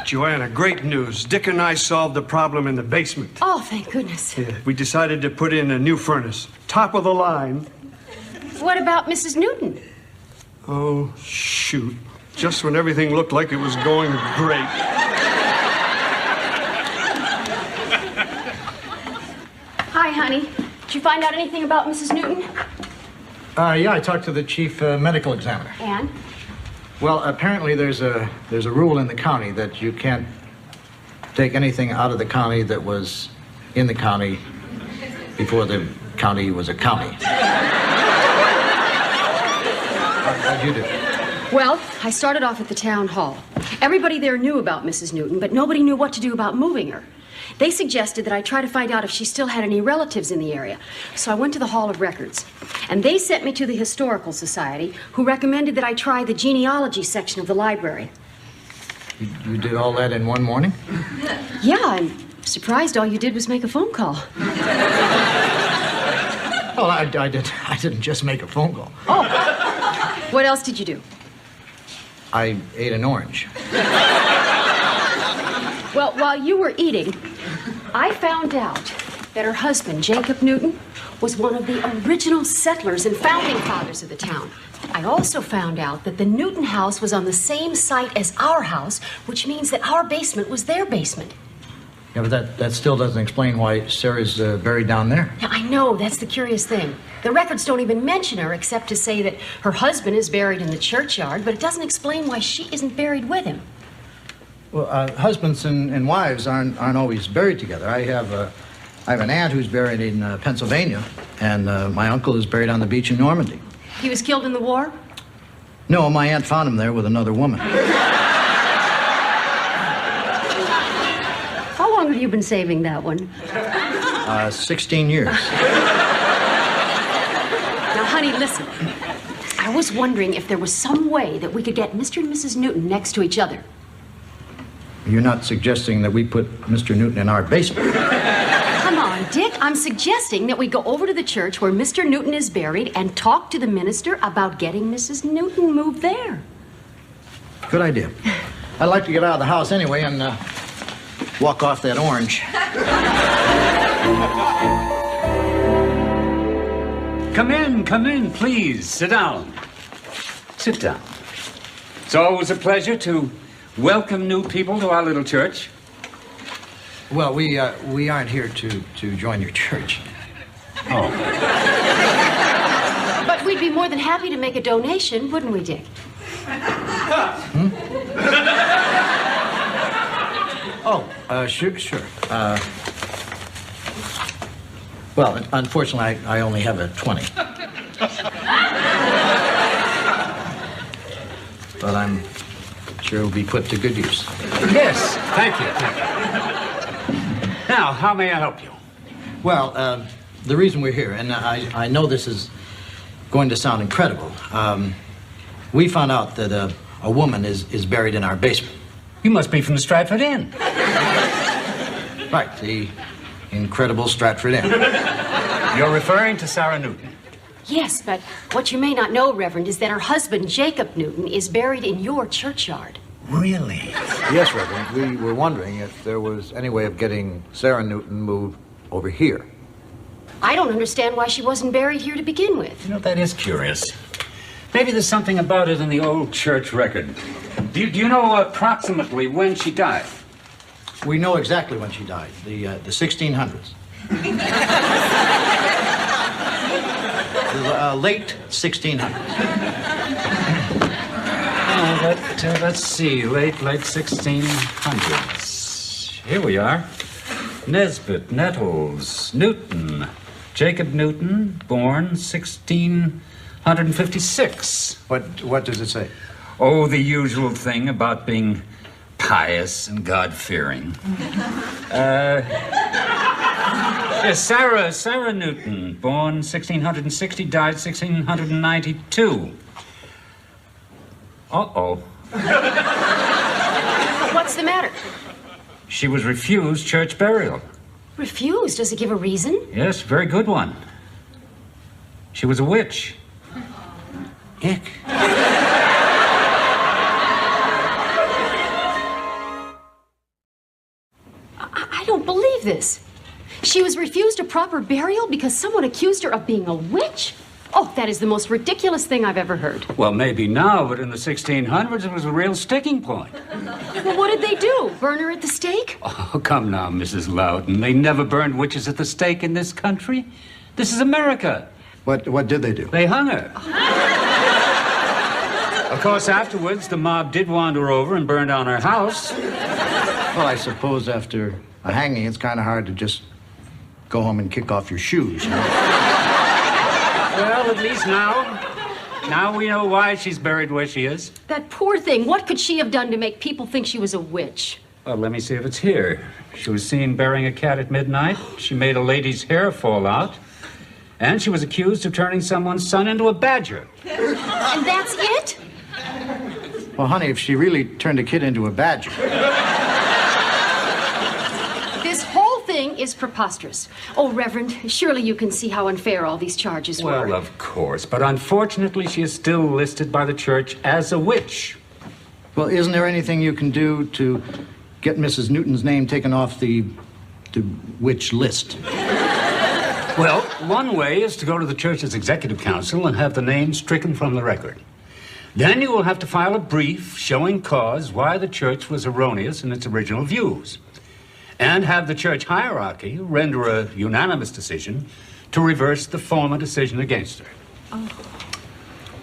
Joanna, great news. Dick and I solved the problem in the basement. Oh, thank goodness. Yeah, we decided to put in a new furnace. Top of the line. What about Mrs. Newton? Oh, shoot. Just when everything looked like it was going great. Hi, honey. Did you find out anything about Mrs. Newton? Yeah, I talked to the chief medical examiner. And? Well, apparently there's a rule in the county that you can't take anything out of the county that was in the county before the county was a county. How'd you do? Well, I started off at the town hall. Everybody there knew about Mrs. Newton, but nobody knew what to do about moving her. They suggested that I try to find out if she still had any relatives in the area. So I went to the Hall of Records. And they sent me to the Historical Society, who recommended that I try the genealogy section of the library. You did all that in one morning? Yeah, I'm surprised all you did was make a phone call. Well, I didn't just make a phone call. Oh. What else did you do? I ate an orange. Well, while you were eating, I found out that her husband, Jacob Newton, was one of the original settlers and founding fathers of the town. I also found out that the Newton house was on the same site as our house, which means that our basement was their basement. Yeah, but that still doesn't explain why Sarah's buried down there. Yeah, I know. That's the curious thing. The records don't even mention her except to say that her husband is buried in the churchyard, but it doesn't explain why she isn't buried with him. Well, husbands and wives aren't always buried together. I have an aunt who's buried in Pennsylvania, and my uncle is buried on the beach in Normandy. He was killed in the war? No, my aunt found him there with another woman. How long have you been saving that one? 16 years. Now, honey, listen. I was wondering if there was some way that we could get Mr. and Mrs. Newton next to each other. You're not suggesting that we put Mr. Newton in our basement? Come on, Dick. I'm suggesting that we go over to the church where Mr. Newton is buried and talk to the minister about getting Mrs. Newton moved there. Good idea. I'd like to get out of the house anyway and walk off that orange. Come in, please. Sit down. Sit down. It's always a pleasure to welcome new people to our little church. Well, we aren't here to join your church. Oh. But we'd be more than happy to make a donation, wouldn't we, Dick? Sure. Well, unfortunately, I only have a 20. But I'm sure it'll be put to good use. Yes, thank you. Now, how may I help you? Well, the reason we're here, and I know this is going to sound incredible, we found out that a woman is buried in our basement. You must be from the Stratford Inn. Right, the incredible Stratford Inn. You're referring to Sarah Newton? Yes, but what you may not know, Reverend, is that her husband, Jacob Newton, is buried in your churchyard. Really? Yes, Reverend. We were wondering if there was any way of getting Sarah Newton moved over here. I don't understand why she wasn't buried here to begin with. You know, that is curious. Maybe there's something about it in the old church record. Do you know approximately when she died? We know exactly when she died, the 1600s. The late 1600s. Let's see, late 1600s. Here we are. Nesbit, Nettles, Newton. Jacob Newton, born 1656. What does it say? Oh, the usual thing about being pious and God-fearing. Yes, Sarah Newton, born 1660, died 1692. Uh-oh. What's the matter? She was refused church burial. Refused? Does it give a reason? Yes, very good one. She was a witch. Ick. I don't believe this. She was refused a proper burial because someone accused her of being a witch? Oh, that is the most ridiculous thing I've ever heard. Well, maybe now, but in the 1600s, it was a real sticking point. Well, what did they do? Burn her at the stake? Oh, come now, Mrs. Loudon. They never burned witches at the stake in this country. This is America. What did they do? They hung her. Of course, afterwards, the mob did wander over and burn down her house. Well, I suppose after a hanging, it's kind of hard to just go home and kick off your shoes. You know? Well, at least now we know why she's buried where she is. That poor thing. What could she have done to make people think she was a witch? Well, let me see if it's here. She was seen burying a cat at midnight. She made a lady's hair fall out. And she was accused of turning someone's son into a badger. And that's it? Well, honey, if she really turned a kid into a badger... This whole thing is preposterous. Oh, Reverend, surely you can see how unfair all these charges were. Well, of course, but unfortunately she is still listed by the church as a witch. Well, isn't there anything you can do to get Mrs. Newton's name taken off the witch list? Well, one way is to go to the church's executive council and have the name stricken from the record. Then you will have to file a brief showing cause why the church was erroneous in its original views, and have the church hierarchy render a unanimous decision to reverse the former decision against her. Oh.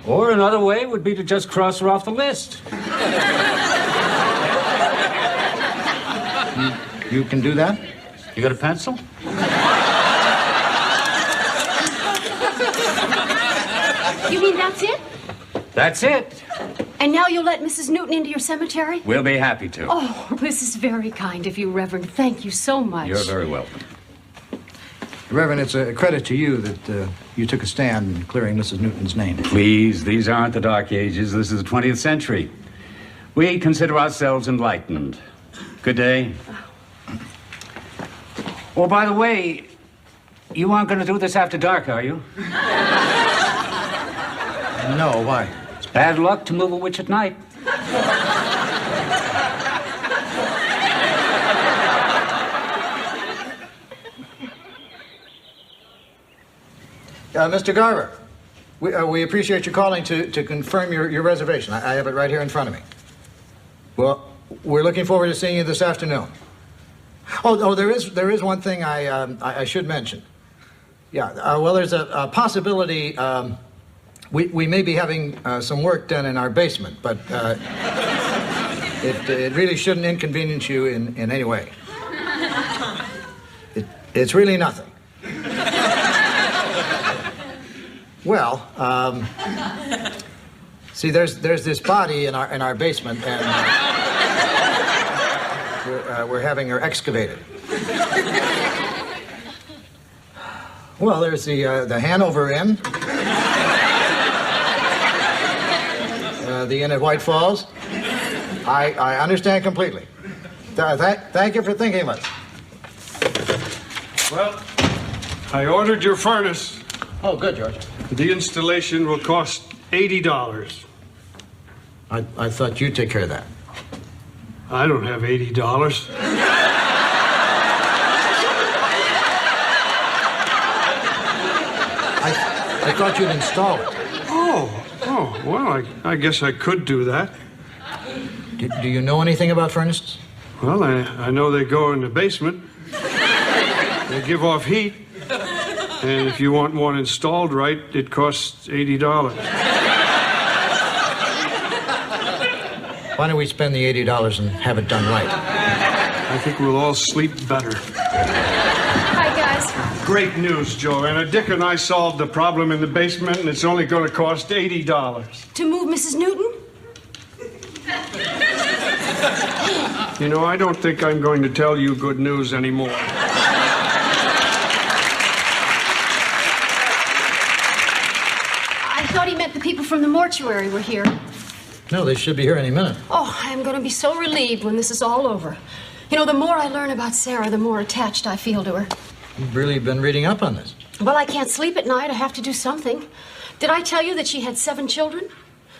Or another way would be to just cross her off the list. You can do that? You got a pencil? You mean that's it? That's it. And now you'll let Mrs. Newton into your cemetery? We'll be happy to. Oh, this is very kind of you, Reverend. Thank you so much. You're very welcome. Reverend, it's a credit to you that you took a stand in clearing Mrs. Newton's name. Please, these aren't the Dark Ages. This is the 20th century. We consider ourselves enlightened. Good day. Oh, by the way, You aren't going to do this after dark, are you? No, why? It's bad luck to move a witch at night. Mr. Garver, we appreciate you calling to confirm your reservation. I have it right here in front of me. Well, we're looking forward to seeing you this afternoon. Oh, there is one thing I should mention. Yeah, well, there's a possibility we may be having some work done in our basement, but it really shouldn't inconvenience you in any way. It's really nothing. Well, see, there's this body in our basement, and we're having her excavated. Well, there's the Hanover Inn, the Inn at White Falls. I understand completely. Thank you for thinking of us. Well, I ordered your furnace. Oh, good, George. The installation will cost $80. I thought you'd take care of that. I don't have $80. I thought you'd install it. Oh, well, I guess I could do that. Do you know anything about furnaces? Well, I know they go in the basement. They give off heat. And if you want one installed right, it costs $80. Why don't we spend the $80 and have it done right? I think we'll all sleep better. Hi, guys. Great news, Joanna. Dick and I solved the problem in the basement, and it's only going to cost $80. To move Mrs. Newton? You know, I don't think I'm going to tell you good news anymore. I thought he meant the people from the mortuary were here. No, they should be here any minute. Oh, I am going to be so relieved when this is all over. You know, the more I learn about Sarah, the more attached I feel to her. You've really been reading up on this. Well, I can't sleep at night. I have to do something. Did I tell you that she had 7 children?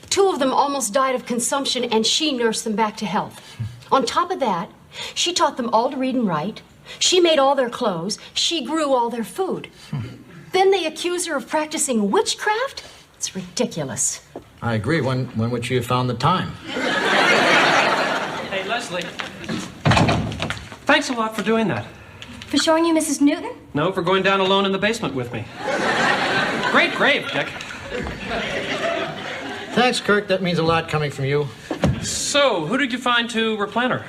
2 of them almost died of consumption, and she nursed them back to health. On top of that, she taught them all to read and write. She made all their clothes. She grew all their food. Then they accuse her of practicing witchcraft? It's ridiculous. I agree. When would she have found the time? Hey, Leslie. Thanks a lot for doing that. For showing you Mrs. Newton? No, for going down alone in the basement with me. Great grave, Dick. Thanks, Kirk. That means a lot coming from you. So, who did you find to replant her?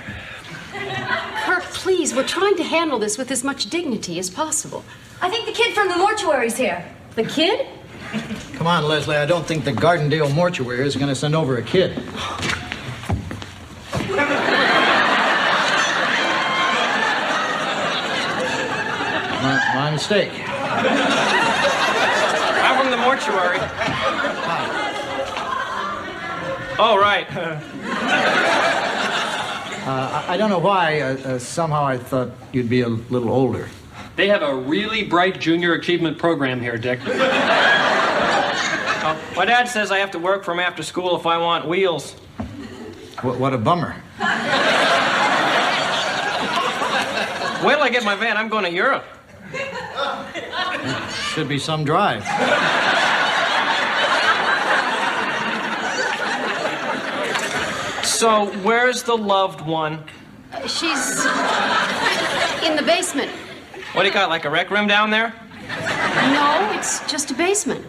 Kirk, please, we're trying to handle this with as much dignity as possible. I think the kid from the mortuary's here. The kid? Come on, Leslie. I don't think the Gardendale mortuary is going to send over a kid. My mistake. I'm from the mortuary. Oh, right. I don't know why. Somehow I thought you'd be a little older. They have a really bright junior achievement program here, Dick. My dad says I have to work from after school if I want wheels. What a bummer. Wait till I get my van. I'm going to Europe. Should be some drive. So, where's the loved one? She's in the basement. What do you got, like a rec room down there? No, it's just a basement.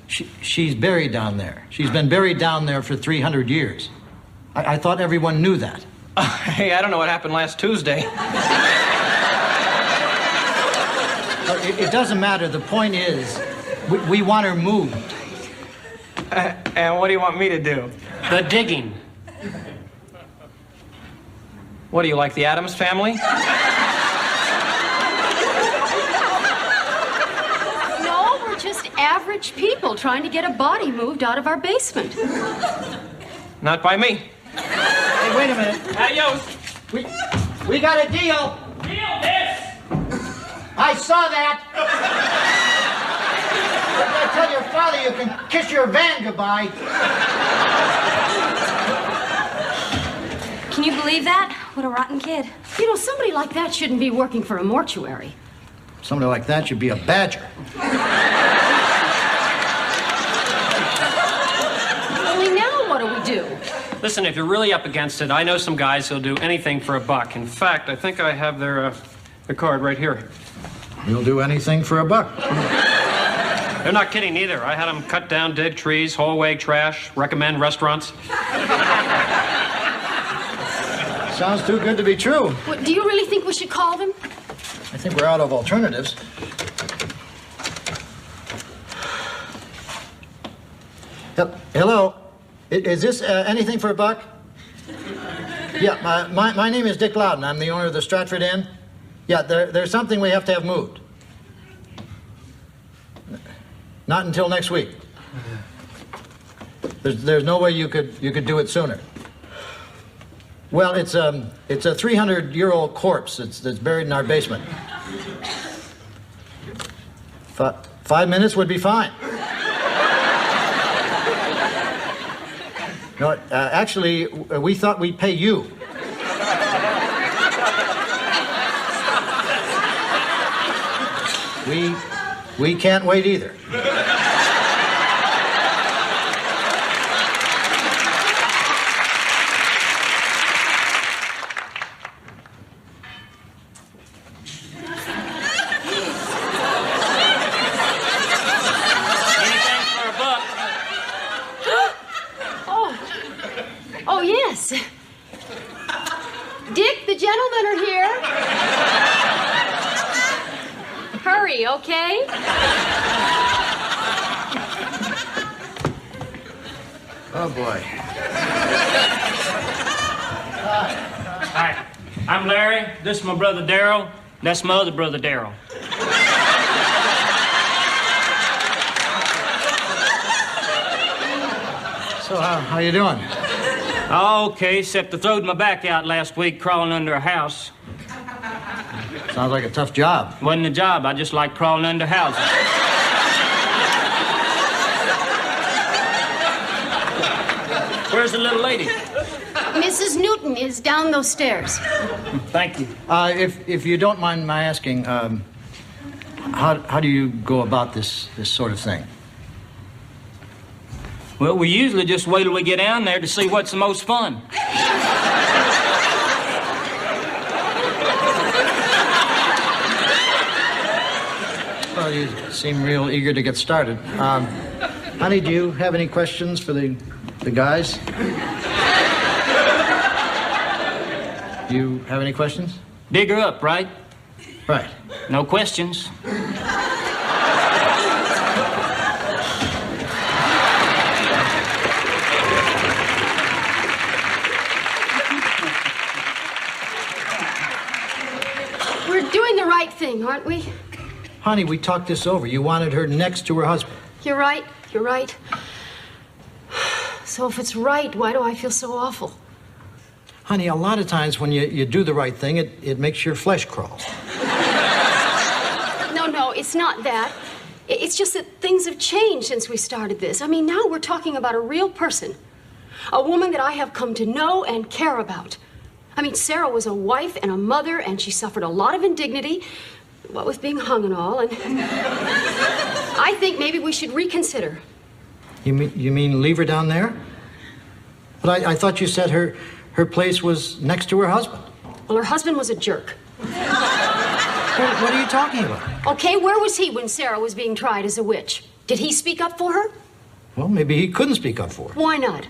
She's buried down there. She's been buried down there for 300 years. I thought everyone knew that. Hey, I don't know what happened last Tuesday. It doesn't matter. The point is, we want her moved. And what do you want me to do? The digging. What do you like, the Addams Family? No, we're just average people trying to get a body moved out of our basement. Not by me. Hey, wait a minute. Adios. We got a deal. Deal this. I saw that. I tell your father you can kiss your van goodbye. Can you believe that? What a rotten kid. You know, somebody like that shouldn't be working for a mortuary. Somebody like that should be a badger. Only now what do we do? Listen, if you're really up against it, I know some guys who'll do anything for $1. In fact, I think I have their card right here. You'll do anything for $1. They're not kidding either. I had them cut down dead trees, haul away trash, recommend restaurants. Sounds too good to be true. What, do you really think we should call them? I think we're out of alternatives. Hello? Is this anything for $1? Yeah, my name is Dick Loudon. I'm the owner of the Stratford Inn. Yeah, there's something we have to have moved. Not until next week. There's no way you could do it sooner. Well, it's a 300-year-old corpse that's buried in our basement. 5 minutes would be fine. No, actually, we thought we'd pay you. We can't wait either. Oh, yes. Dick, the gentlemen are here. Hurry, okay? Oh, boy. Hi, I'm Larry. This is my brother Darryl. That's my other brother Darryl. So, how you doing? Oh, okay, except I throwed my back out last week crawling under a house. Sounds like a tough job. Wasn't a job, I just like crawling under houses. Where's the little lady? Mrs. Newton is down those stairs. Thank you. If you don't mind my asking, how do you go about this sort of thing? Well, we usually just wait till we get down there to see what's the most fun. Well, you seem real eager to get started. Honey, do you have any questions for the guys? Do you have any questions? Dig her up, right? Right. No questions. We're doing the right thing, aren't we? Honey, we talked this over. You wanted her next to her husband. You're right. You're right. So if it's right, why do I feel so awful? Honey, a lot of times when you do the right thing, it makes your flesh crawl. No, it's not that. It's just that things have changed since we started this. I mean, now we're talking about a real person. A woman that I have come to know and care about. I mean, Sarah was a wife and a mother, and she suffered a lot of indignity, what with being hung and all, and I think maybe we should reconsider. You mean leave her down there? But I thought you said her place was next to her husband. Well, her husband was a jerk. What are you talking about? Okay, where was he when Sarah was being tried as a witch? Did he speak up for her? Well, maybe he couldn't speak up for her. Why not?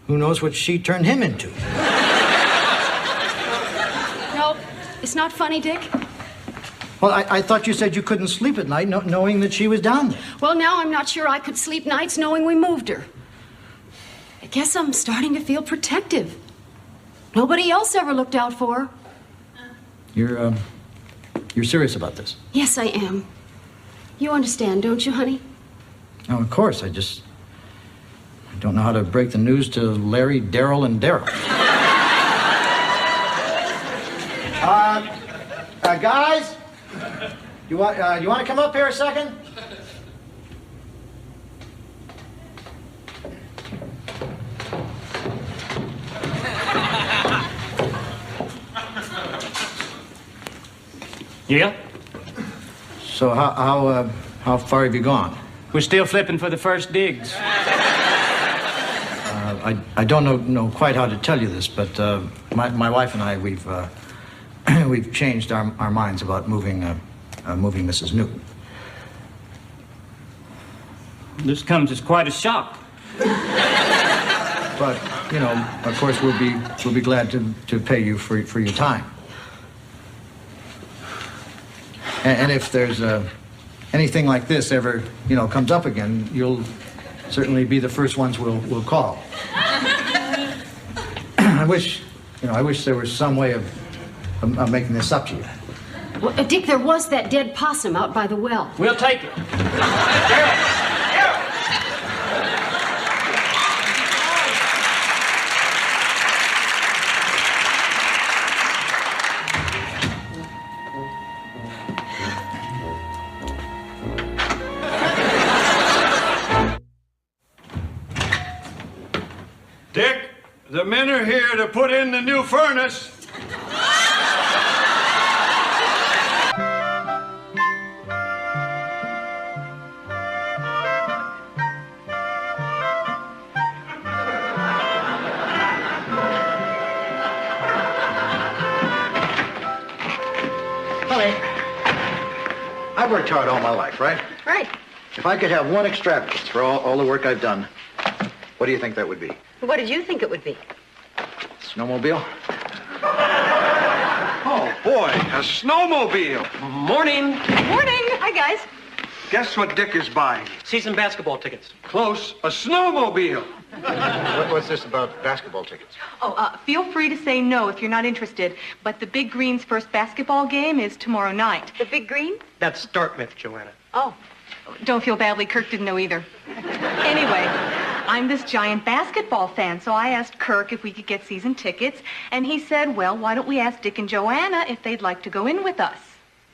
Who knows what she turned him into? No, it's not funny, Dick. Well, I thought you said you couldn't sleep at night knowing that she was down there. Well, now I'm not sure I could sleep nights knowing we moved her. I guess I'm starting to feel protective. Nobody else ever looked out for her. You're serious about this? Yes, I am. You understand, don't you, honey? Oh, of course. I don't know how to break the news to Larry, Darryl, and Darryl. Guys? You want to come up here a second? Yeah? So how far have you gone? We're still flipping for the first digs. I don't know quite how to tell you this, but my wife and I, we've changed our minds about moving Mrs. Newton. This comes as quite a shock. But of course, we'll be glad to pay you for your time. And if there's anything like this ever comes up again, you'll certainly be the first ones we'll call. I wish there was some way of making this up to you. Well, Dick, there was that dead possum out by the well. We'll take it. Dick, the men are here to put in the new furnace. Honey, I've worked hard all my life, right? Right. If I could have one extravagance for all the work I've done, what do you think that would be? What did you think it would be? Snowmobile? Oh, boy, a snowmobile. Morning. Morning. Hi, guys. Guess what Dick is buying? Season basketball tickets. Close, a snowmobile. What's this about basketball tickets? Oh, feel free to say no if you're not interested, but the Big Green's first basketball game is tomorrow night. The Big Green? That's Dartmouth, Joanna. Oh. Don't feel badly, Kirk didn't know either. Anyway, I'm this giant basketball fan, so I asked Kirk if we could get season tickets, and he said, well, why don't we ask Dick and Joanna if they'd like to go in with us?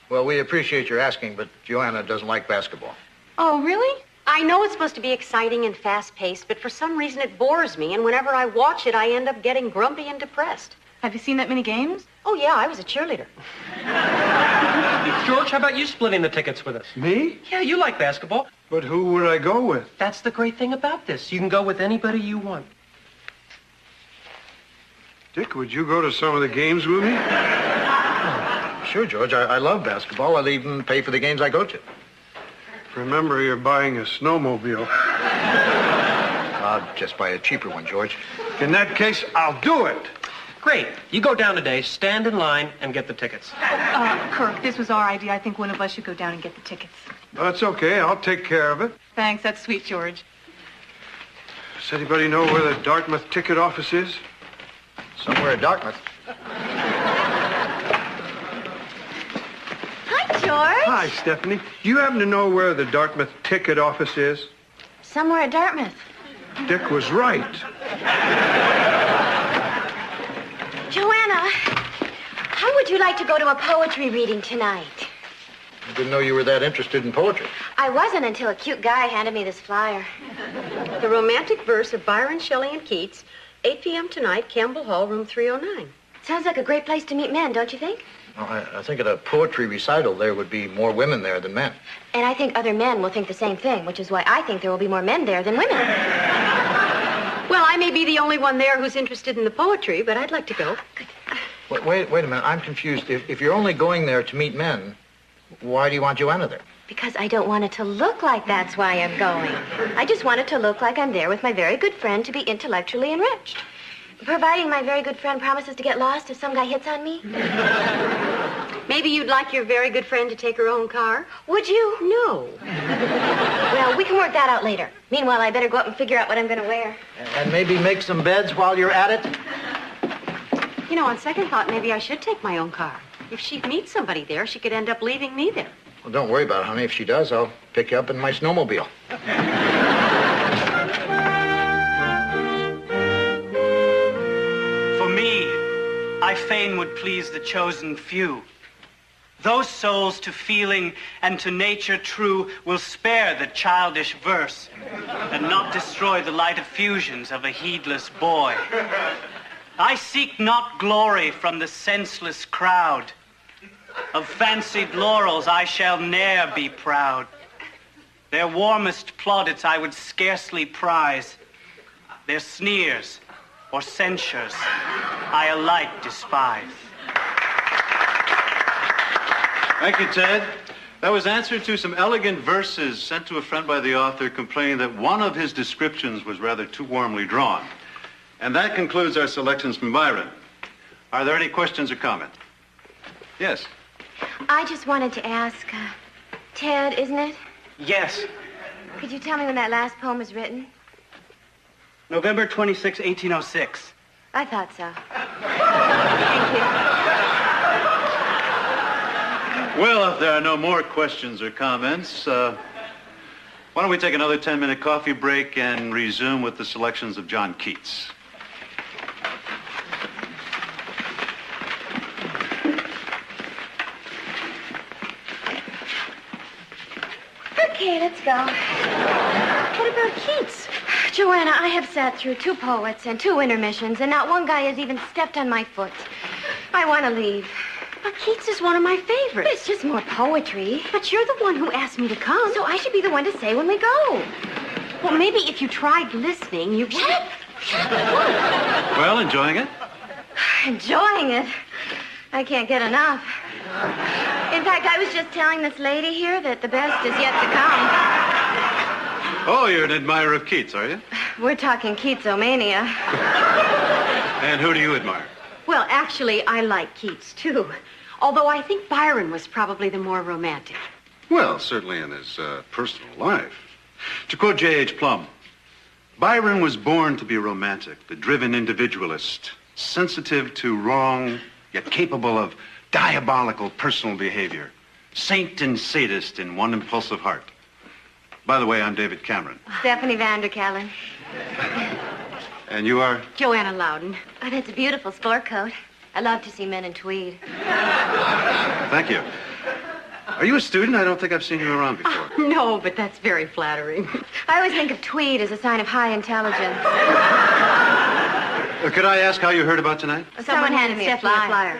Well, we appreciate your asking, but Joanna doesn't like basketball. Oh, really? I know it's supposed to be exciting and fast-paced, but for some reason it bores me, and whenever I watch it, I end up getting grumpy and depressed. Have you seen that many games? Oh, yeah, I was a cheerleader. George, how about you splitting the tickets with us? Me? Yeah, you like basketball. But who would I go with? That's the great thing about this. You can go with anybody you want. Dick, would you go to some of the games with me? Sure, George. I love basketball. I'll even pay for the games I go to. Remember, you're buying a snowmobile. I'll just buy a cheaper one, George. In that case, I'll do it. Great. You go down today, stand in line, and get the tickets. Kirk, this was our idea. I think one of us should go down and get the tickets. That's okay. I'll take care of it. Thanks. That's sweet, George. Does anybody know where the Dartmouth ticket office is? Somewhere at Dartmouth. Hi, George. Hi, Stephanie. Do you happen to know where the Dartmouth ticket office is? Somewhere at Dartmouth. Dick was right. Joanna, how would you like to go to a poetry reading tonight? I didn't know you were that interested in poetry. I wasn't until a cute guy handed me this flyer. The romantic verse of Byron, Shelley, and Keats, 8 p.m. tonight, Campbell Hall, room 309. Sounds like a great place to meet men, don't you think? Well, I think at a poetry recital there would be more women there than men. And I think other men will think the same thing, which is why I think there will be more men there than women. Well, I may be the only one there who's interested in the poetry, but I'd like to go. Wait a minute. I'm confused. If you're only going there to meet men, why do you want Joanna there? Because I don't want it to look like that's why I'm going. I just want it to look like I'm there with my very good friend to be intellectually enriched. Providing my very good friend promises to get lost if some guy hits on me. Maybe you'd like your very good friend to take her own car? Would you? No. Well, we can work that out later. Meanwhile, I better go up and figure out what I'm going to wear. And maybe make some beds while you're at it? You know, on second thought, maybe I should take my own car. If she meets somebody there, she could end up leaving me there. Well, don't worry about it, honey. If she does, I'll pick you up in my snowmobile. For me, I fain would please the chosen few. Those souls to feeling and to nature true will spare the childish verse and not destroy the light effusions of a heedless boy. I seek not glory from the senseless crowd. Of fancied laurels I shall ne'er be proud. Their warmest plaudits I would scarcely prize. Their sneers or censures I alike despise. Thank you, Ted. That was answer to some elegant verses sent to a friend by the author complaining that one of his descriptions was rather too warmly drawn. And that concludes our selections from Byron. Are there any questions or comments? Yes. I just wanted to ask, Ted, isn't it? Yes. Could you tell me when that last poem was written? November 26, 1806. I thought so. Thank you. Well, if there are no more questions or comments, why don't we take another 10-minute coffee break and resume with the selections of John Keats. Okay, let's go. What about Keats? Joanna, I have sat through 2 poets and 2 intermissions, and not one guy has even stepped on my foot. I want to leave. But Keats is one of my favorites. But it's just more poetry. But you're the one who asked me to come. So I should be the one to say when we go. Well, maybe if you tried listening, you... What? Well, enjoying it? Enjoying it? I can't get enough. In fact, I was just telling this lady here that the best is yet to come. Oh, you're an admirer of Keats, are you? We're talking Keatsomania. And who do you admire? Well, actually, I like Keats, too. Although I think Byron was probably the more romantic. Well, certainly in his personal life. To quote J.H. Plum, Byron was born to be romantic, the driven individualist, sensitive to wrong, yet capable of diabolical personal behavior, saint and sadist in one impulsive heart. By the way, I'm David Cameron. Stephanie Vanderkallen. And you are? Joanna Loudon. Oh, that's a beautiful sport coat. I love to see men in tweed. Thank you. Are you a student? I don't think I've seen you around before. No, but that's very flattering. I always think of tweed as a sign of high intelligence. Could I ask how you heard about tonight? Someone handed me a flyer.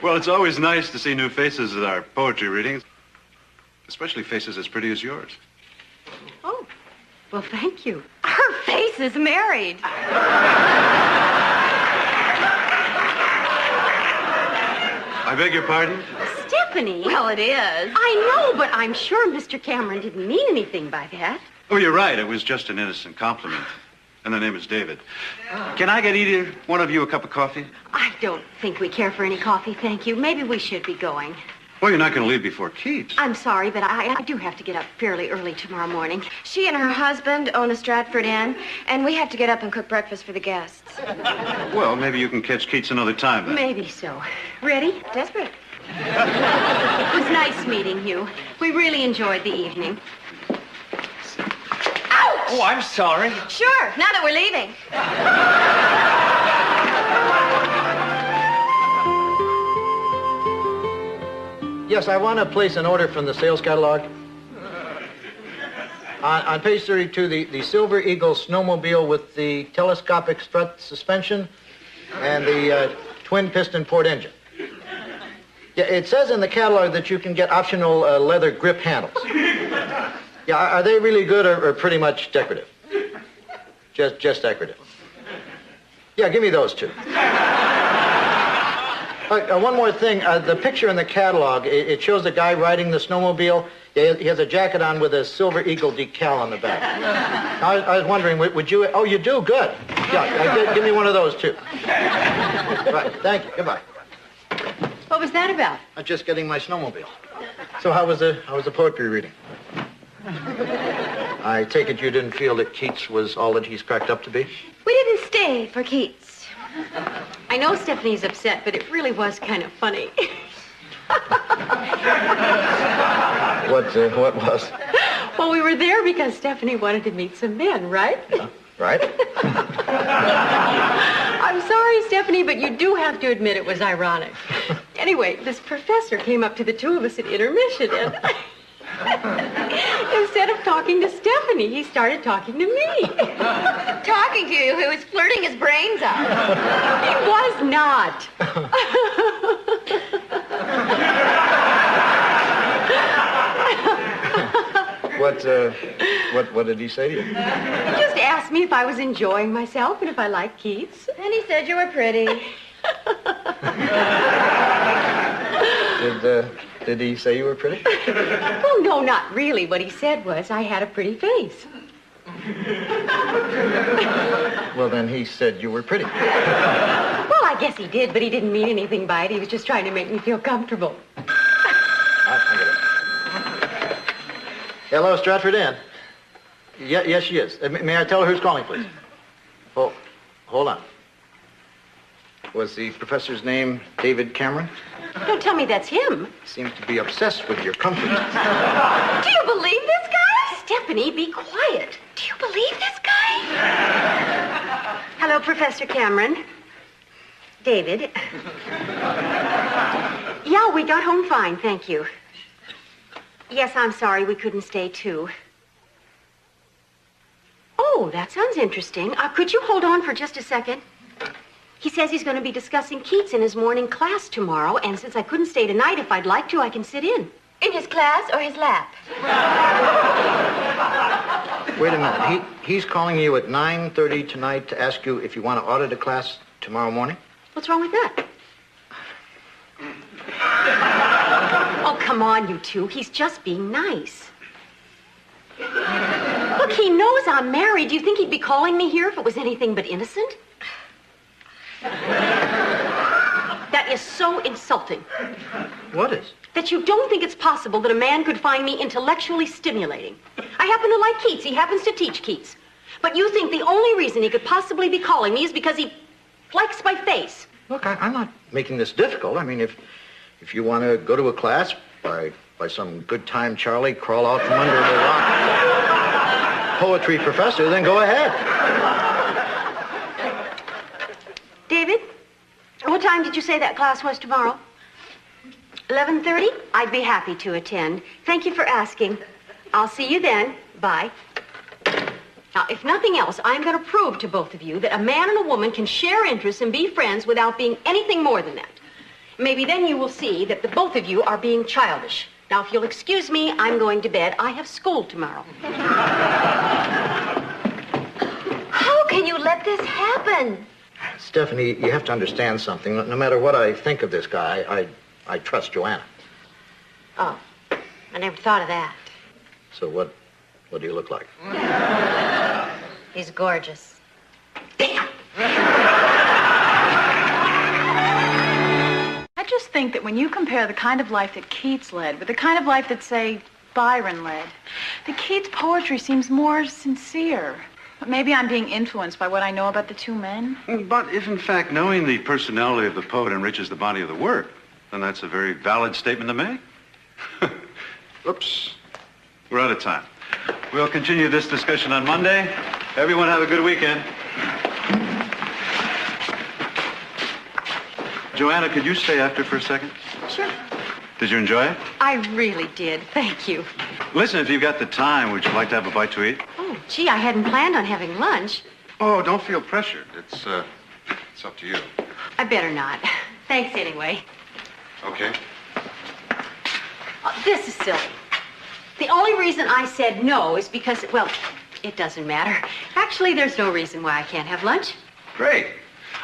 Well, it's always nice to see new faces at our poetry readings, especially faces as pretty as yours. Oh, well, thank you. Her face is married. I beg your pardon? Stephanie. Well, it is. I know, but I'm sure Mr. Cameron didn't mean anything by that. Oh, you're right. It was just an innocent compliment. And the name is David. Can I get either one of you a cup of coffee? I don't think we care for any coffee, thank you. Maybe we should be going. Well, you're not going to leave before Keats. I'm sorry, but I do have to get up fairly early tomorrow morning. She and her husband own a Stratford Inn, and we have to get up and cook breakfast for the guests. Well, maybe you can catch Keats another time, then. Maybe so. Ready? Desperate. It was nice meeting you. We really enjoyed the evening. Ouch! Oh, I'm sorry. Sure, now that we're leaving. Yes, I want to place an order from the sales catalog. On page 32, the Silver Eagle snowmobile with the telescopic strut suspension and the twin piston port engine. Yeah, it says in the catalog that you can get optional leather grip handles. Yeah, are they really good or pretty much decorative? Just decorative. Yeah, give me those 2. One more thing. The picture in the catalog, it shows the guy riding the snowmobile. He has a jacket on with a Silver Eagle decal on the back. I was wondering, would you... Oh, you do? Good. Yeah, give me one of those, too. Right, thank you. Goodbye. What was that about? I'm just getting my snowmobile. So how was the poetry reading? I take it you didn't feel that Keats was all that he's cracked up to be? We didn't stay for Keats. I know Stephanie's upset, but it really was kind of funny. What was? Well, we were there because Stephanie wanted to meet some men, right? Right? I'm sorry, Stephanie, but you do have to admit it was ironic. Anyway, this professor came up to the two of us at intermission, and instead of talking to Stephanie, he started talking to me. Talking to you, who was flirting his brains out. He was not. What did he say to you? He just asked me if I was enjoying myself and if I liked Keats. And he said you were pretty. Did he say you were pretty? Oh, no, not really. What he said was I had a pretty face. Well, then he said you were pretty. Well, I guess he did, but he didn't mean anything by it. He was just trying to make me feel comfortable. I get it. Hello, Stratford Inn. Yes, she is. May I tell her who's calling, please? Oh, hold on. Was the professor's name David Cameron? Don't tell me that's him. Seems to be obsessed with your comfort. Do you believe this guy? Stephanie, be quiet. Do you believe this guy? Hello, Professor Cameron. David. Yeah, we got home fine, thank you. Yes, I'm sorry we couldn't stay too. Oh, that sounds interesting. Could you hold on for just a second? He says he's going to be discussing Keats in his morning class tomorrow, and since I couldn't stay tonight, if I'd like to, I can sit in. In his class or his lap? Wait a minute. He's calling you at 9:30 tonight to ask you if you want to audit a class tomorrow morning? What's wrong with that? Oh, come on, you two. He's just being nice. Look, he knows I'm married. Do you think he'd be calling me here if it was anything but innocent? That is so insulting. What is? That you don't think it's possible that a man could find me intellectually stimulating. I happen to like Keats. He happens to teach Keats. But you think the only reason he could possibly be calling me is because he likes my face. Look, I'm not making this difficult. I mean, if you want to go to a class by some good time Charlie, crawl out from under the rock poetry professor, then go ahead. David, what time did you say that class was tomorrow? 11:30? I'd be happy to attend. Thank you for asking. I'll see you then. Bye. Now, if nothing else, I'm going to prove to both of you that a man and a woman can share interests and be friends without being anything more than that. Maybe then you will see that the both of you are being childish. Now, if you'll excuse me, I'm going to bed. I have school tomorrow. How can you let this happen? Stephanie, you have to understand something. No matter what I think of this guy, I trust Joanna. Oh, I never thought of that. So what do you look like? He's gorgeous. I just think that when you compare the kind of life that Keats led with the kind of life that, say, Byron led, the Keats poetry seems more sincere. But maybe I'm being influenced by what I know about the two men. But if, in fact, knowing the personality of the poet enriches the body of the work, then that's a very valid statement to make. Oops. We're out of time. We'll continue this discussion on Monday. Everyone have a good weekend. Joanna, could you stay after for a second? Sure. Did you enjoy it? I really did. Thank you. Listen, if you've got the time, would you like to have a bite to eat? Oh, gee, I hadn't planned on having lunch. Oh, don't feel pressured. It's up to you. I better not. Thanks anyway. Okay. This is silly. The only reason I said no is because, well, it doesn't matter. Actually, there's no reason why I can't have lunch. Great.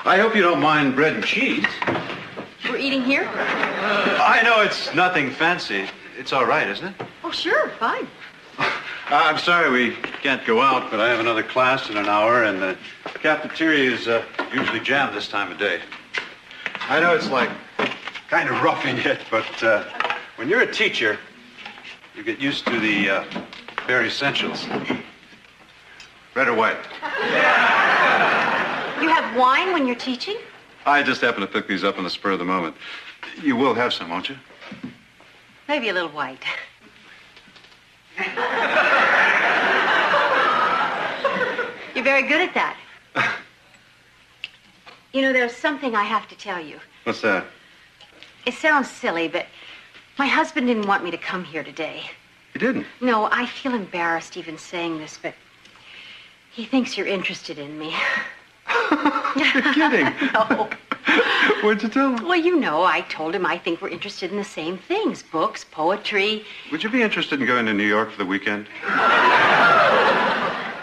I hope you don't mind bread and cheese. We're eating here? I know it's nothing fancy. It's all right, isn't it? Oh, sure, fine. I'm sorry we can't go out, but I have another class in an hour, and the cafeteria is usually jammed this time of day. I know it's like kind of roughing it, but when you're a teacher, you get used to the bare essentials. Red or white? You have wine when you're teaching? I just happened to pick these up on the spur of the moment. You will have some, won't you? Maybe a little white. You're very good at that. You know, there's something I have to tell you. What's that? It sounds silly, but my husband didn't want me to come here today. You didn't? No, I feel embarrassed even saying this, but he thinks you're interested in me. You're kidding. No. What'd you tell him? Well, you know, I told him I think we're interested in the same things. Books, poetry. Would you be interested in going to New York for the weekend?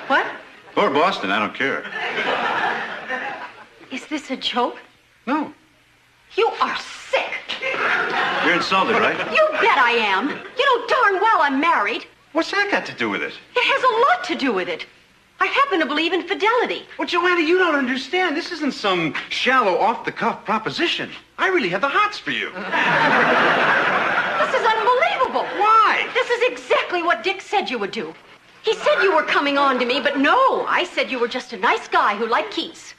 What? Or Boston, I don't care. Is this a joke? No. You are sick. You're insulted, right? You bet I am. You know darn well I'm married. What's that got to do with it? It has a lot to do with it. I happen to believe in fidelity. Well, Joanna, you don't understand. This isn't some shallow, off-the-cuff proposition. I really have the hots for you. This is unbelievable. Why? This is exactly what Dick said you would do. He said you were coming on to me, but no, I said you were just a nice guy who liked Keats.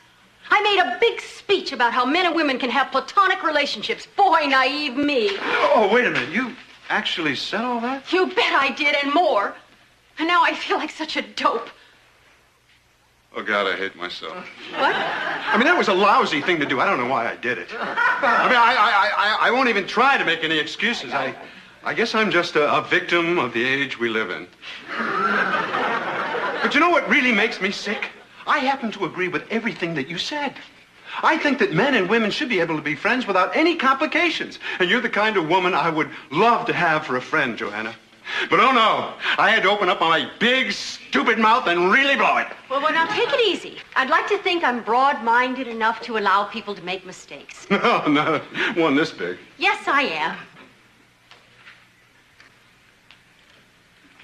I made a big speech about how men and women can have platonic relationships. Boy, naive me. Oh, wait a minute. You actually said all that? You bet I did, and more. And now I feel like such a dope. Oh, God, I hate myself. What? I mean, that was a lousy thing to do. I don't know why I did it. I mean, I won't even try to make any excuses. I guess I'm just a victim of the age we live in. But you know what really makes me sick? I happen to agree with everything that you said. I think that men and women should be able to be friends without any complications. And you're the kind of woman I would love to have for a friend, Joanna. But oh no, I had to open up my big, stupid mouth and really blow it. Well, now take it easy. I'd like to think I'm broad-minded enough to allow people to make mistakes. No, not one this big. Yes, I am.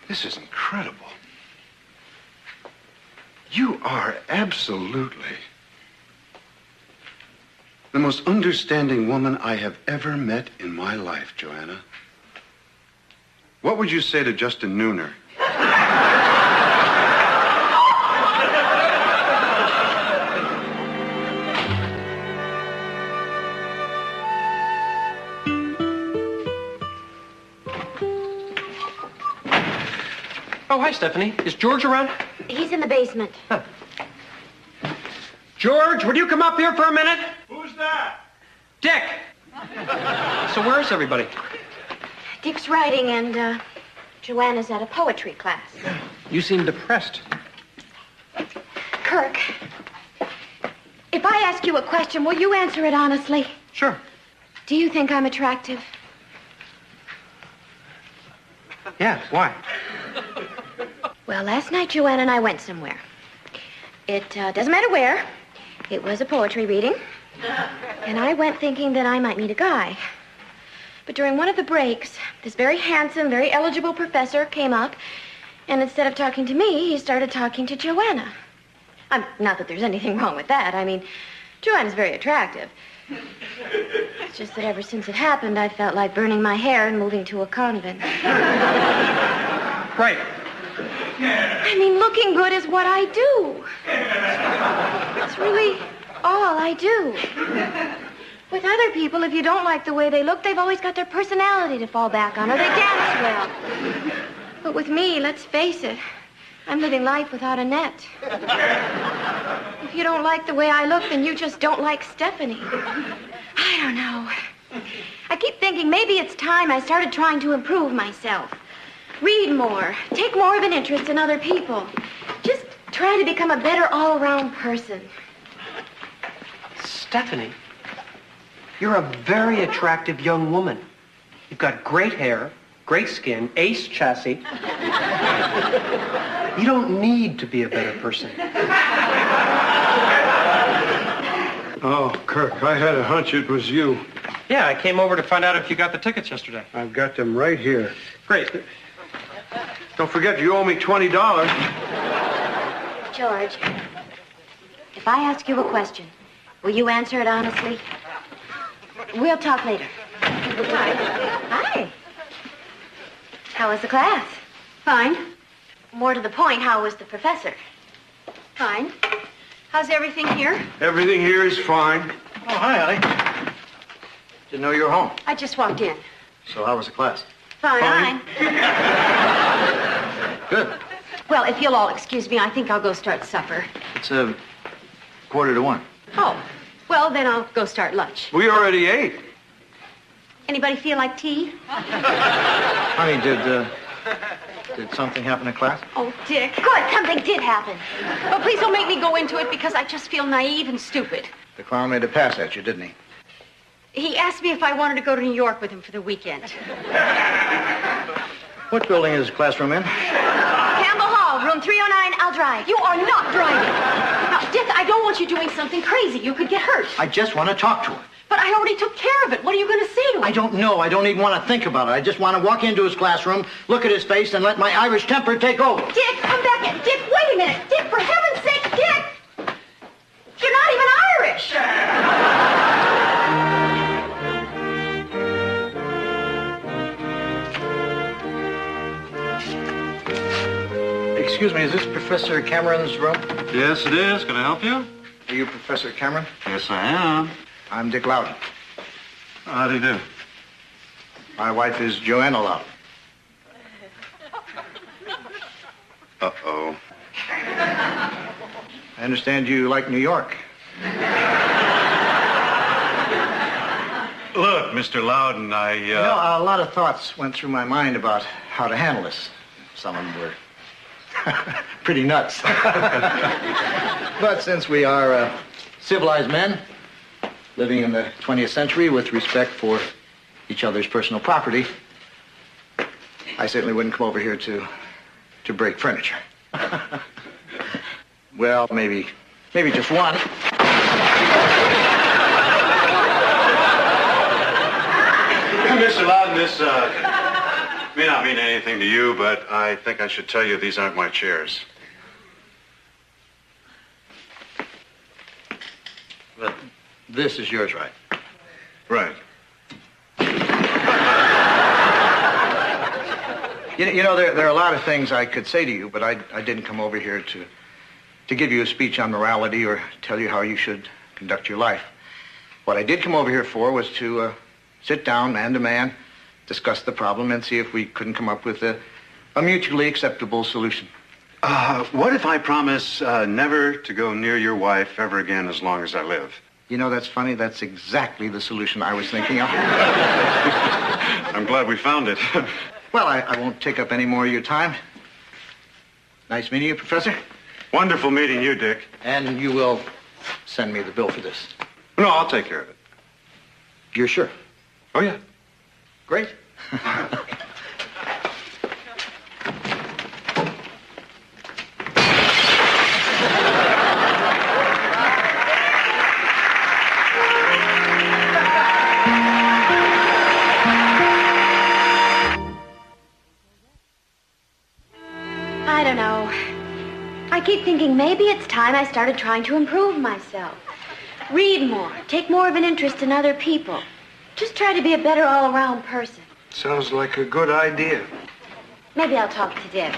This is incredible. You are absolutely the most understanding woman I have ever met in my life, Joanna. What would you say to Justin Nooner? Oh, hi, Stephanie. Is George around? He's in the basement. Huh. George, would you come up here for a minute? Who's that? Dick! So where's everybody? Dick's writing, and Joanna's at a poetry class. You seem depressed. Kirk, if I ask you a question, will you answer it honestly? Sure. Do you think I'm attractive? Yeah, why? Well, last night Joanna and I went somewhere. It doesn't matter where. It was a poetry reading. And I went thinking that I might meet a guy. But during one of the breaks, this very handsome, very eligible professor came up, and instead of talking to me, he started talking to Joanna. Not that there's anything wrong with that. I mean, Joanna's very attractive. It's just that ever since it happened, I felt like burning my hair and moving to a convent. Right. I mean, looking good is what I do. It's really all I do. With other people, if you don't like the way they look, they've always got their personality to fall back on, or they dance well. But with me, let's face it, I'm living life without a net. If you don't like the way I look, then you just don't like Stephanie. I don't know. I keep thinking maybe it's time I started trying to improve myself. Read more, take more of an interest in other people. Just try to become a better all-around person. Stephanie, you're a very attractive young woman. You've got great hair, great skin, ace chassis. You don't need to be a better person. Oh, Kirk, I had a hunch it was you. Yeah, I came over to find out if you got the tickets yesterday. I've got them right here. Great. Don't forget, you owe me $20. George, if I ask you a question, will you answer it honestly? We'll talk later. Hi. Hi. How was the class? Fine. More to the point, how was the professor? Fine. How's everything here? Everything here is fine. Oh, hi, Allie. Didn't know you were home. I just walked in. So how was the class? Fine. Good. Well, if you'll all excuse me, I think I'll go start supper. It's 1:45. Oh, well, then I'll go start lunch. We already ate. Anybody feel like tea? Honey, did something happen in class? Oh, Dick. Good, something did happen. But please don't make me go into it because I just feel naive and stupid. The clown made a pass at you, didn't he? He asked me if I wanted to go to New York with him for the weekend. What building is classroom in? Campbell Hall, room 309, I'll drive. You are not driving. Now, Dick, I don't want you doing something crazy. You could get hurt. I just want to talk to him. But I already took care of it. What are you going to say to him? I don't know. I don't even want to think about it. I just want to walk into his classroom, look at his face, and let my Irish temper take over. Dick, come back in. Dick, wait a minute. Dick, for heaven's sake, Dick! You're not even Irish. Excuse me, is this Professor Cameron's room? Yes, it is. Can I help you? Are you Professor Cameron? Yes, I am. I'm Dick Loudon. How do you do? My wife is Joanna Loudon. Uh-oh. I understand you like New York. Look, Mr. Loudon, You know, a lot of thoughts went through my mind about how to handle this. Some of them were pretty nuts. But since we are civilized men living in the 20th century with respect for each other's personal property, I certainly wouldn't come over here to break furniture. Well, maybe just one. Mr. Loudon, this may not mean anything to you, but I think I should tell you these aren't my chairs. But this is yours, right? Right. You know, there are a lot of things I could say to you, but I didn't come over here to give you a speech on morality or tell you how you should conduct your life. What I did come over here for was to sit down, man to man, discuss the problem, and see if we couldn't come up with a mutually acceptable solution. What if I promise never to go near your wife ever again as long as I live? You know, that's funny. That's exactly the solution I was thinking of. I'm glad we found it. Well, I won't take up any more of your time. Nice meeting you, Professor. Wonderful meeting you, Dick. And you will send me the bill for this. No, I'll take care of it. You're sure? Oh, yeah. Great. I don't know. I keep thinking maybe it's time I started trying to improve myself. Read more, take more of an interest in other people. Just try to be a better all-around person. Sounds like a good idea. Maybe I'll talk to Dick.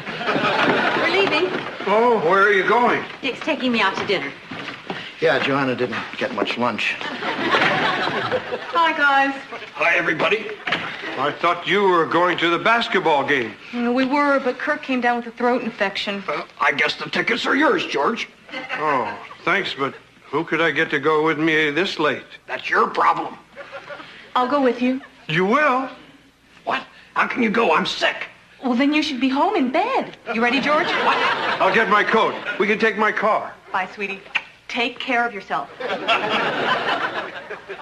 We're leaving. Oh, where are you going? Dick's taking me out to dinner. Yeah, Joanna didn't get much lunch. Hi, guys. Hi, everybody. I thought you were going to the basketball game. We were, but Kirk came down with a throat infection. I guess the tickets are yours, George. Oh, thanks, but who could I get to go with me this late? That's your problem. I'll go with you. You will? What? How can you go? I'm sick. Well, then you should be home in bed. You ready, George? I'll get my coat. We can take my car. Bye, sweetie. Take care of yourself.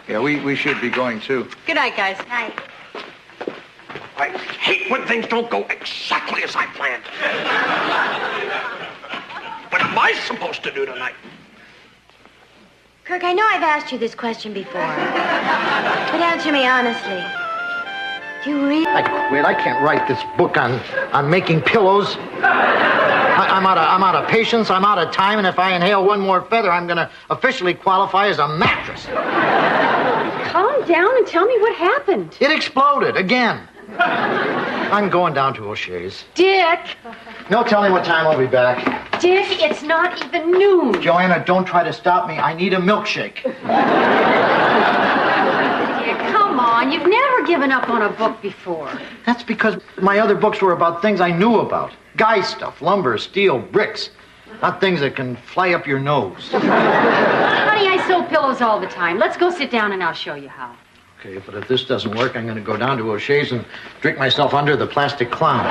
Yeah, we should be going, too. Good night, guys. Night. I hate when things don't go exactly as I planned. What am I supposed to do tonight? Kirk, I know I've asked you this question before. But answer me honestly. Do you really... I quit. I can't write this book on making pillows. I'm out of patience. I'm out of time. And if I inhale one more feather, I'm going to officially qualify as a mattress. Calm down and tell me what happened. It exploded again. I'm going down to O'Shea's. Dick! No telling what time I'll be back. Dick, it's not even noon. Joanna, don't try to stop me. I need a milkshake. Dick, come on. You've never given up on a book before. That's because my other books were about things I knew about. Guy stuff, lumber, steel, bricks. Not things that can fly up your nose. Honey, I sew pillows all the time. Let's go sit down and I'll show you how. Okay, but if this doesn't work, I'm going to go down to O'Shea's and drink myself under the plastic clown.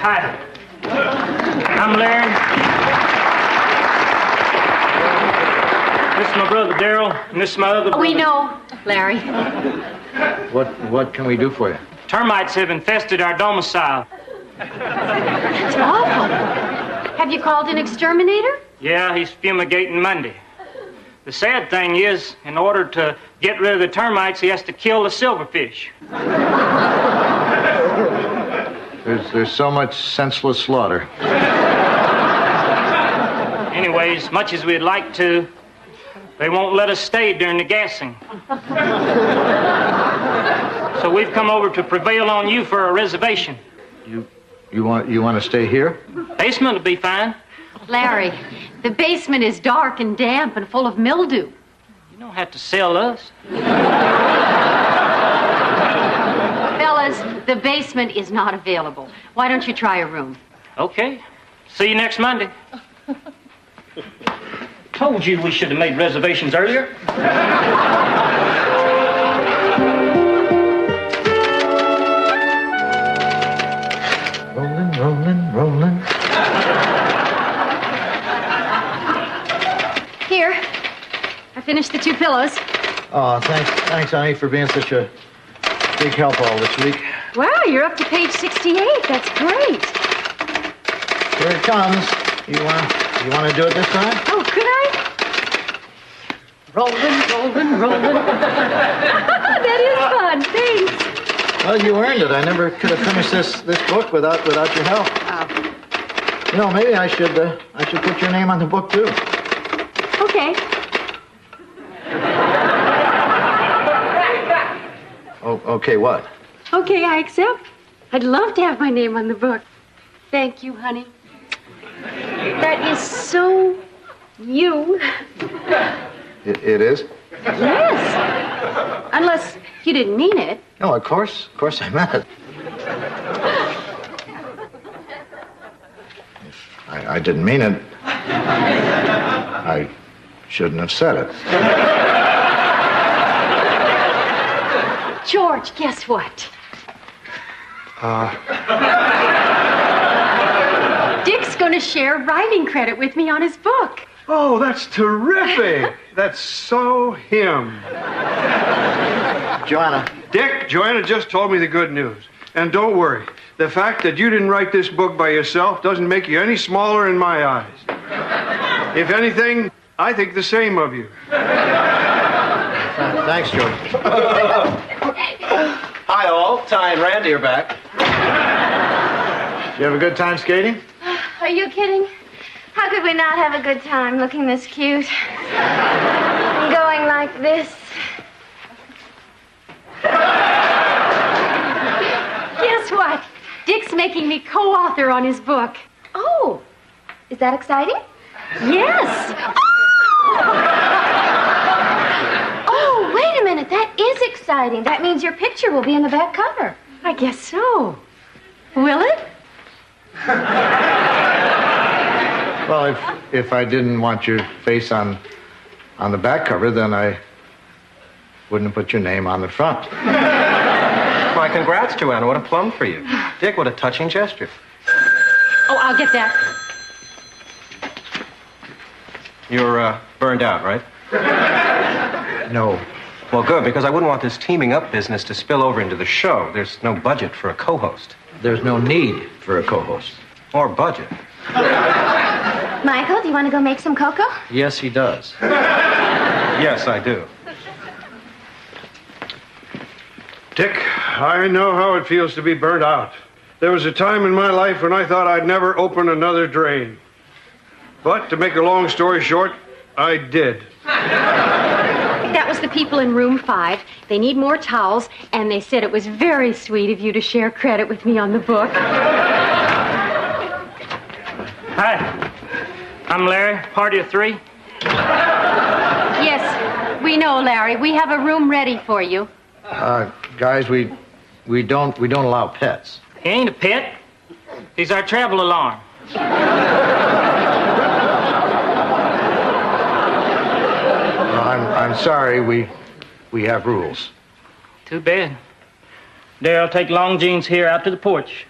Hi. I'm Larry. This is my brother Daryl, and this is my other brother. We know, Larry. What can we do for you? Termites have infested our domicile. It's awful. Have you called an exterminator? Yeah, he's fumigating Monday. The sad thing is, in order to get rid of the termites, he has to kill the silverfish. There's so much senseless slaughter. Anyways, much as we'd like to, they won't let us stay during the gassing. So we've come over to prevail on you for a reservation. You want to stay here? Basement will be fine. Larry, the basement is dark and damp and full of mildew. You don't have to sell us. Fellas, the basement is not available. Why don't you try a room? Okay. See you next Monday. Told you we should have made reservations earlier. Rolling. Here. I finished the 2 pillows. Oh, thanks, honey, for being such a big help all this week. Wow, you're up to page 68. That's great. Here it comes. You want to do it this time? Oh, could I? Rolling. That is fun. Thanks. Well, you earned it. I never could have finished this book without your help. You know, maybe I should put your name on the book too. Okay. Oh, okay, what? Okay, I accept. I'd love to have my name on the book. Thank you, honey. That is so you. It is? Yes. Unless you didn't mean it. No, of course I meant it. If I didn't mean it, I shouldn't have said it. George, guess what? Dick's going to share writing credit with me on his book. Oh, that's terrific. That's so him. Joanna. Dick, Joanna just told me the good news. And don't worry. The fact that you didn't write this book by yourself doesn't make you any smaller in my eyes. If anything, I think the same of you. Thanks, George. Hi, all. Ty and Randy are back. Did you have a good time skating? Are you kidding? How could we not have a good time looking this cute? And going like this? Guess what? Dick's making me co-author on his book. Oh, is that exciting? Yes. Oh, wait a minute. That is exciting. That means your picture will be in the back cover. I guess so. Will it? Well, if I didn't want your face on the back cover, then I wouldn't have put your name on the front. Why, congrats, Joanna. What a plum for you. Dick, what a touching gesture. Oh, I'll get that. You're burned out, right? No. Well, good, because I wouldn't want this teaming up business to spill over into the show. There's no budget for a co-host. There's no need for a co-host. Or budget. Michael, do you want to go make some cocoa? Yes, he does. Yes, I do. Dick, I know how it feels to be burnt out. There was a time in my life when I thought I'd never open another drain. But to make a long story short, I did. That was the people in room 5. They need more towels, and they said it was very sweet of you to share credit with me on the book. Hi. I'm Larry, party of 3. Yes, we know, Larry. We have a room ready for you. Guys, we don't allow pets. He ain't a pet. He's our travel alarm. I'm sorry. We have rules. Too bad. Daryl, take Long Jeans here out to the porch.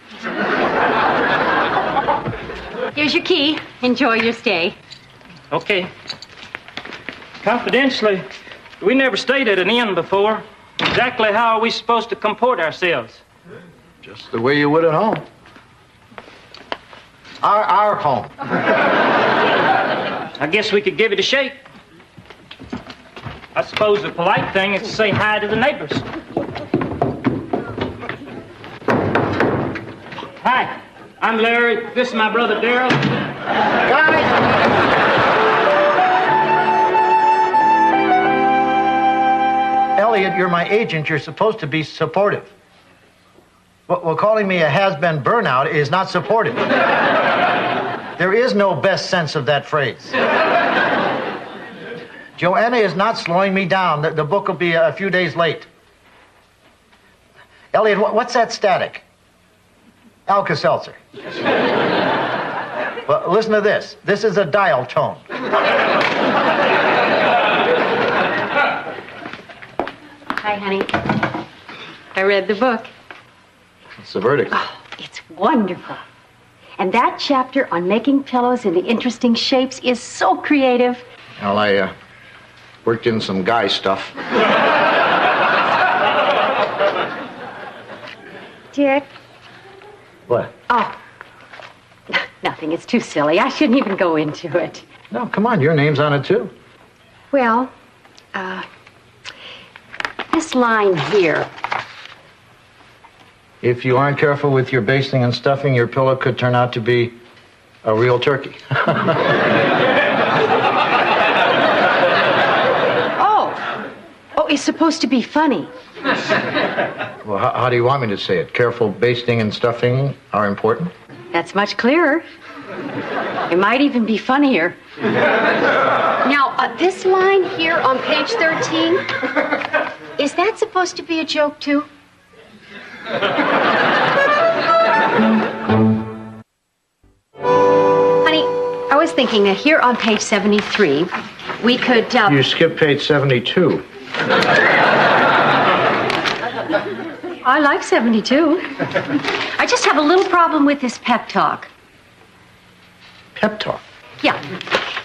Here's your key. Enjoy your stay. Okay. Confidentially, we never stayed at an inn before. Exactly how are we supposed to comport ourselves? Just the way you would at home. Our home. I guess we could give it a shake. I suppose the polite thing is to say hi to the neighbors. Hi, I'm Larry. This is my brother Daryl. Guys! Elliot, you're my agent. You're supposed to be supportive. Well, calling me a has-been burnout is not supportive. There is no best sense of that phrase. Joanna is not slowing me down. The book will be a few days late. Elliot, what's that static? Alka-Seltzer. Well, listen to this. This is a dial tone. Hi, honey. I read the book. What's the verdict? Oh, it's wonderful. And that chapter on making pillows into interesting shapes is so creative. Well, I worked in some guy stuff. Dick? What? Oh, nothing. It's too silly. I shouldn't even go into it. No, come on. Your name's on it, too. Well, this line here. If you aren't careful with your basting and stuffing, your pillow could turn out to be a real turkey. Oh, it's supposed to be funny. Well, how do you want me to say it? Careful basting and stuffing are important? That's much clearer. It might even be funnier. Now, this line here on page 13, is that supposed to be a joke, too? Honey, I was thinking that here on page 73, we could... You skipped page 72. I like 72. I just have a little problem with this pep talk. Pep talk? Yeah.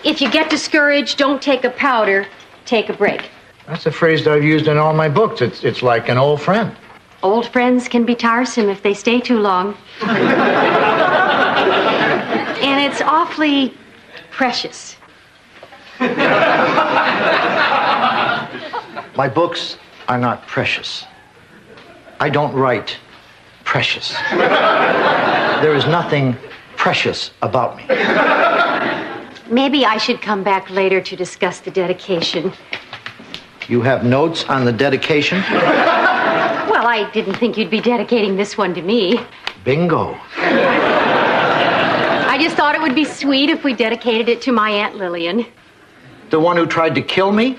If you get discouraged, don't take a powder, take a break. That's a phrase that I've used in all my books. It's like an old friend. Old friends can be tiresome if they stay too long. And it's awfully precious. My books are not precious. I don't write precious. There is nothing precious about me. Maybe I should come back later to discuss the dedication. You have notes on the dedication? Well, I didn't think you'd be dedicating this one to me. Bingo. I just thought it would be sweet if we dedicated it to my Aunt Lillian. The one who tried to kill me?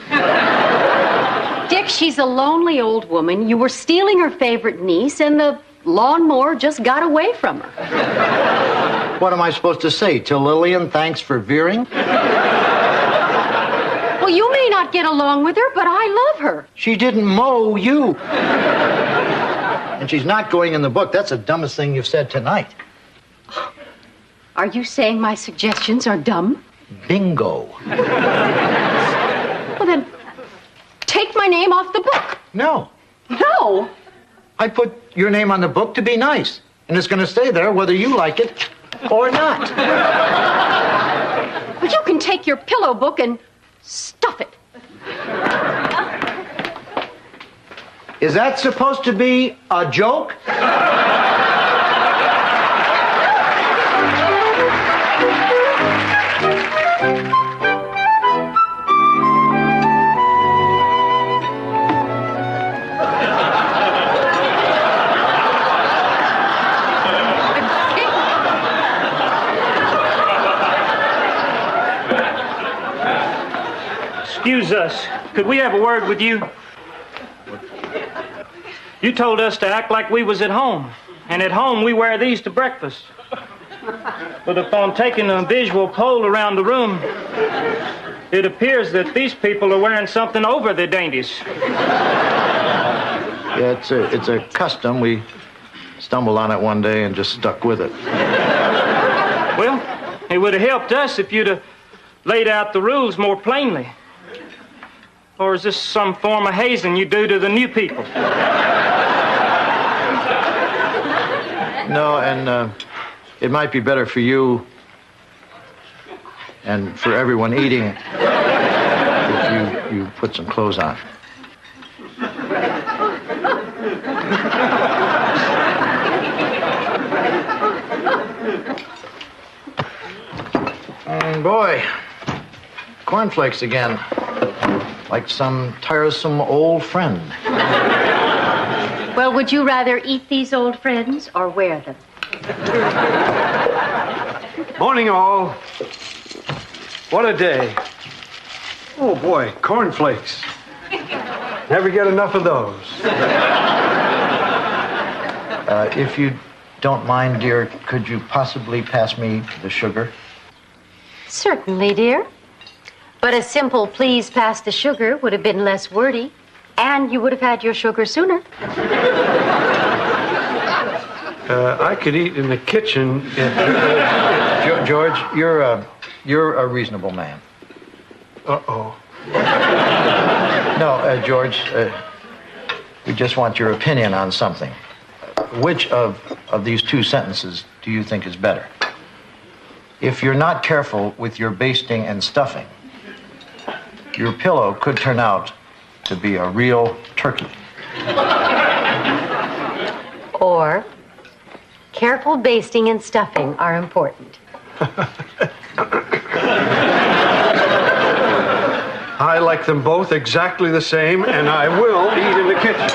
Dick, she's a lonely old woman. You were stealing her favorite niece, and the lawnmower just got away from her. What am I supposed to say? To Lillian, thanks for veering? Well, you may not get along with her, but I love her. She didn't mow you. And she's not going in the book. That's the dumbest thing you've said tonight. Are you saying my suggestions are dumb? Bingo. Well, then, take my name off the book. No. No? I put your name on the book to be nice. And it's going to stay there whether you like it or not. Well, you can take your pillow book and stuff it. Is that supposed to be a joke? Excuse us. Could we have a word with you? You told us to act like we was at home. And at home, we wear these to breakfast. But upon taking a visual poll around the room, it appears that these people are wearing something over their dainties. Yeah, it's a custom. We stumbled on it one day and just stuck with it. Well, it would have helped us if you'd have laid out the rules more plainly. Or is this some form of hazing you do to the new people? No, and it might be better for you and for everyone eating if you put some clothes on. And boy, cornflakes again. Like some tiresome old friend. Well, would you rather eat these old friends or wear them? Morning, all. What a day. Oh, boy, cornflakes. Never get enough of those. If you don't mind, dear, could you possibly pass me the sugar? Certainly, dear. But a simple please pass the sugar would have been less wordy, and you would have had your sugar sooner. I could eat in the kitchen if... George, you're a reasonable man. Uh-oh. No, George, we just want your opinion on something. Which of these two sentences do you think is better? If you're not careful with your basting and stuffing, your pillow could turn out to be a real turkey. Or, careful basting and stuffing are important. I like them both exactly the same, and I will eat in the kitchen.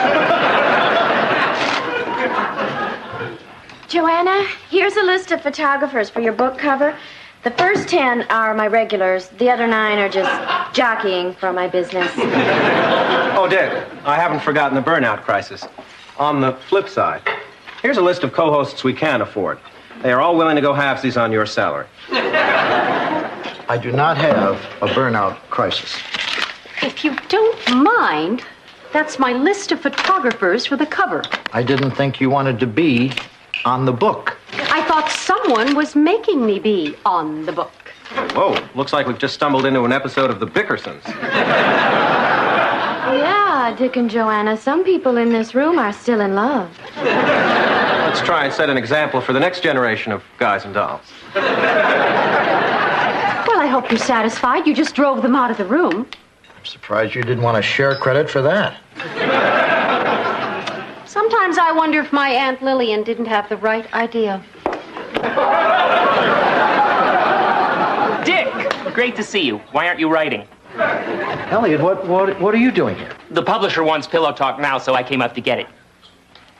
Joanna, here's a list of photographers for your book cover. The first 10 are my regulars. The other 9 are just jockeying for my business. Oh, Dick, I haven't forgotten the burnout crisis. On the flip side, here's a list of co-hosts we can afford. They are all willing to go halvesies on your salary. I do not have a burnout crisis. If you don't mind, that's my list of photographers for the cover. I didn't think you wanted to be on the book. I thought someone was making me be on the book. Whoa, looks like we've just stumbled into an episode of The Bickersons. Yeah, Dick and Joanna, some people in this room are still in love. Let's try and set an example for the next generation of guys and dolls. Well, I hope you're satisfied. You just drove them out of the room. I'm surprised you didn't want to share credit for that. Sometimes I wonder if my Aunt Lillian didn't have the right idea. Dick, great to see you. Why aren't you writing? Elliot, what are you doing here? The publisher wants Pillow Talk now, so I came up to get it.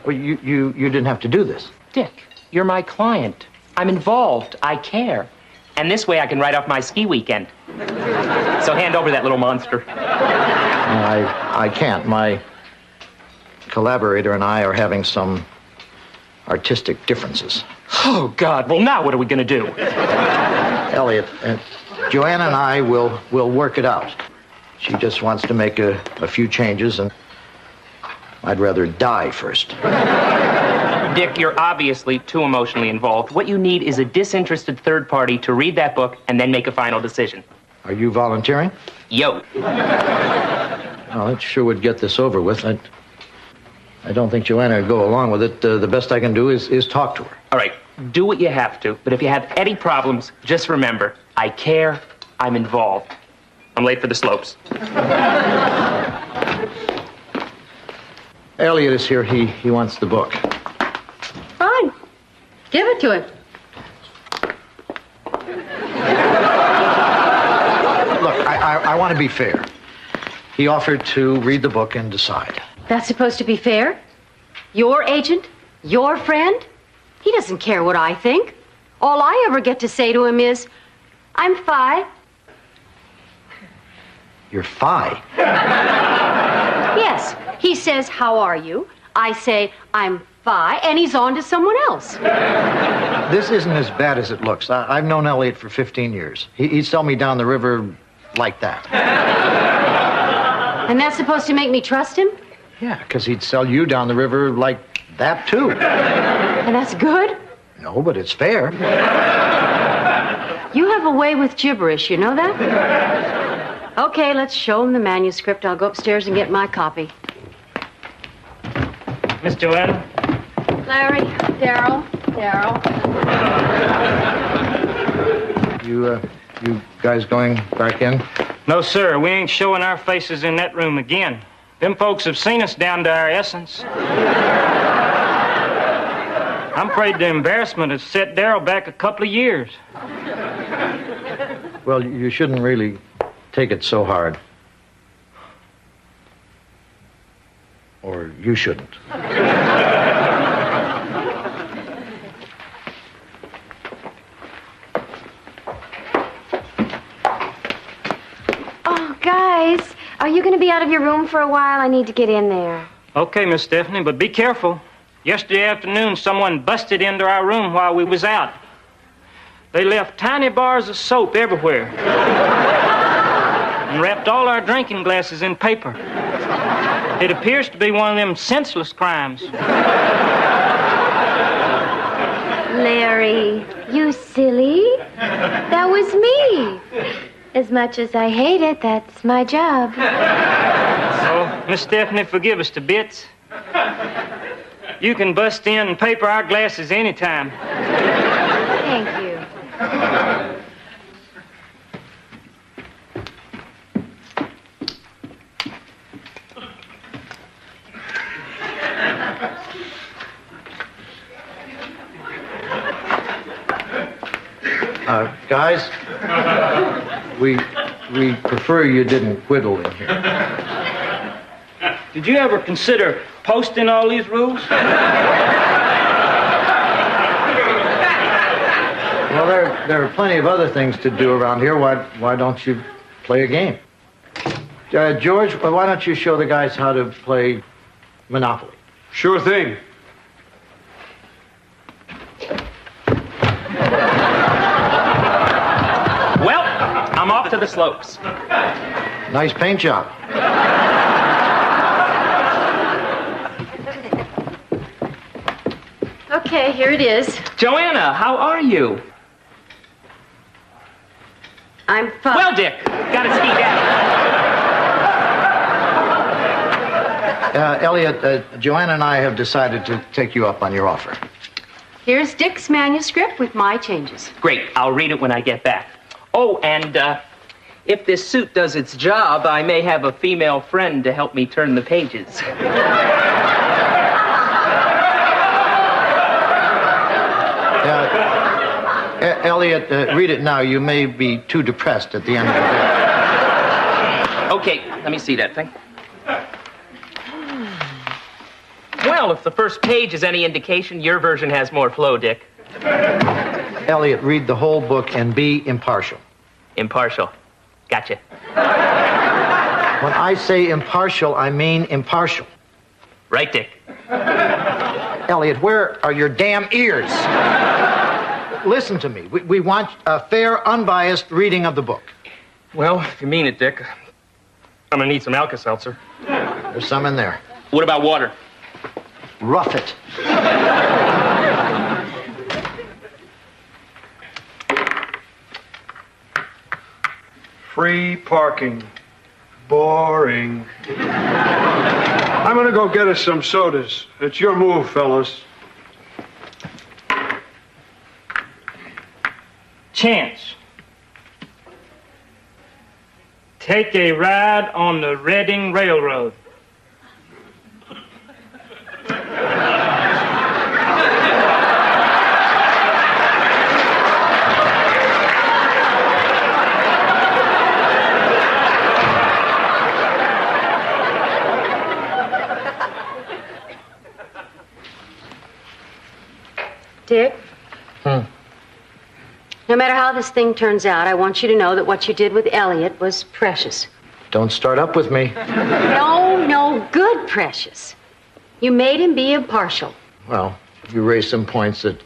Well, you didn't have to do this. Dick, you're my client. I'm involved. I care. And this way I can write off my ski weekend. So hand over that little monster. I can't. My collaborator and I are having some artistic differences. Oh, God. Well, now what are we going to do? Elliot, Joanna and I will work it out. She just wants to make a few changes, and I'd rather die first. Dick, you're obviously too emotionally involved. What you need is a disinterested third party to read that book and then make a final decision. Are you volunteering? Yo. Well, that sure would get this over with. I don't think Joanna would go along with it. The best I can do is talk to her. All right, do what you have to. But if you have any problems, just remember, I care, I'm involved. I'm late for the slopes. Elliot is here. He wants the book. Fine. Give it to him. Look, I want to be fair. He offered to read the book and decide. That's supposed to be fair? Your agent? Your friend? He doesn't care what I think. All I ever get to say to him is, I'm fine. You're fine? Yes. He says, how are you? I say, I'm fine, and he's on to someone else. This isn't as bad as it looks. I've known Elliot for 15 years. He'd sell me down the river like that. And that's supposed to make me trust him? Yeah, because he'd sell you down the river like that, too. And that's good? No, but it's fair. You have a way with gibberish, you know that? Okay, let's show him the manuscript. I'll go upstairs and get my copy. Miss Joanna? Larry, Darryl. You guys going back in? No, sir. We ain't showing our faces in that room again. Them folks have seen us down to our essence. I'm afraid the embarrassment has set Darryl back a couple of years. Well, you shouldn't really take it so hard. Or you shouldn't. Oh, guys, are you going to be out of your room for a while? I need to get in there. Okay, Miss Stephanie, but be careful. Yesterday afternoon, someone busted into our room while we was out. They left tiny bars of soap everywhere and wrapped all our drinking glasses in paper. It appears to be one of them senseless crimes. Larry, you silly. That was me. As much as I hate it, that's my job. So, Miss Stephanie, forgive us to bits. You can bust in and paper our glasses anytime. Thank you. Guys, we prefer you didn't whittle in here. Did you ever consider posting all these rules? Well, there are plenty of other things to do around here. Why don't you play a game? George, why don't you show the guys how to play Monopoly? Sure thing. Well, I'm off to the slopes. Nice paint job. Okay, here it is. Joanna, how are you? I'm fine. Well, Dick, gotta ski down. Elliot, Joanna and I have decided to take you up on your offer. Here's Dick's manuscript with my changes. Great, I'll read it when I get back. Oh, and if this suit does its job, I may have a female friend to help me turn the pages. Elliot, read it now. You may be too depressed at the end of the day. Okay, let me see that thing. Well, if the first page is any indication, your version has more flow, Dick. Elliot, read the whole book and be impartial. Impartial. Gotcha. When I say impartial, I mean impartial. Right, Dick. Elliot, where are your damn ears? Listen to me. We want a fair, unbiased reading of the book. Well, if you mean it, Dick, I'm gonna need some Alka-Seltzer. There's some in there. What about water? Rough it. Free parking. Boring. I'm gonna go get us some sodas. It's your move, fellas. Chance. Take a ride on the Reading Railroad. Dick? No matter how this thing turns out, I want you to know that what you did with Elliot was precious. Don't start up with me. No, good precious. You made him be impartial. Well, you raised some points that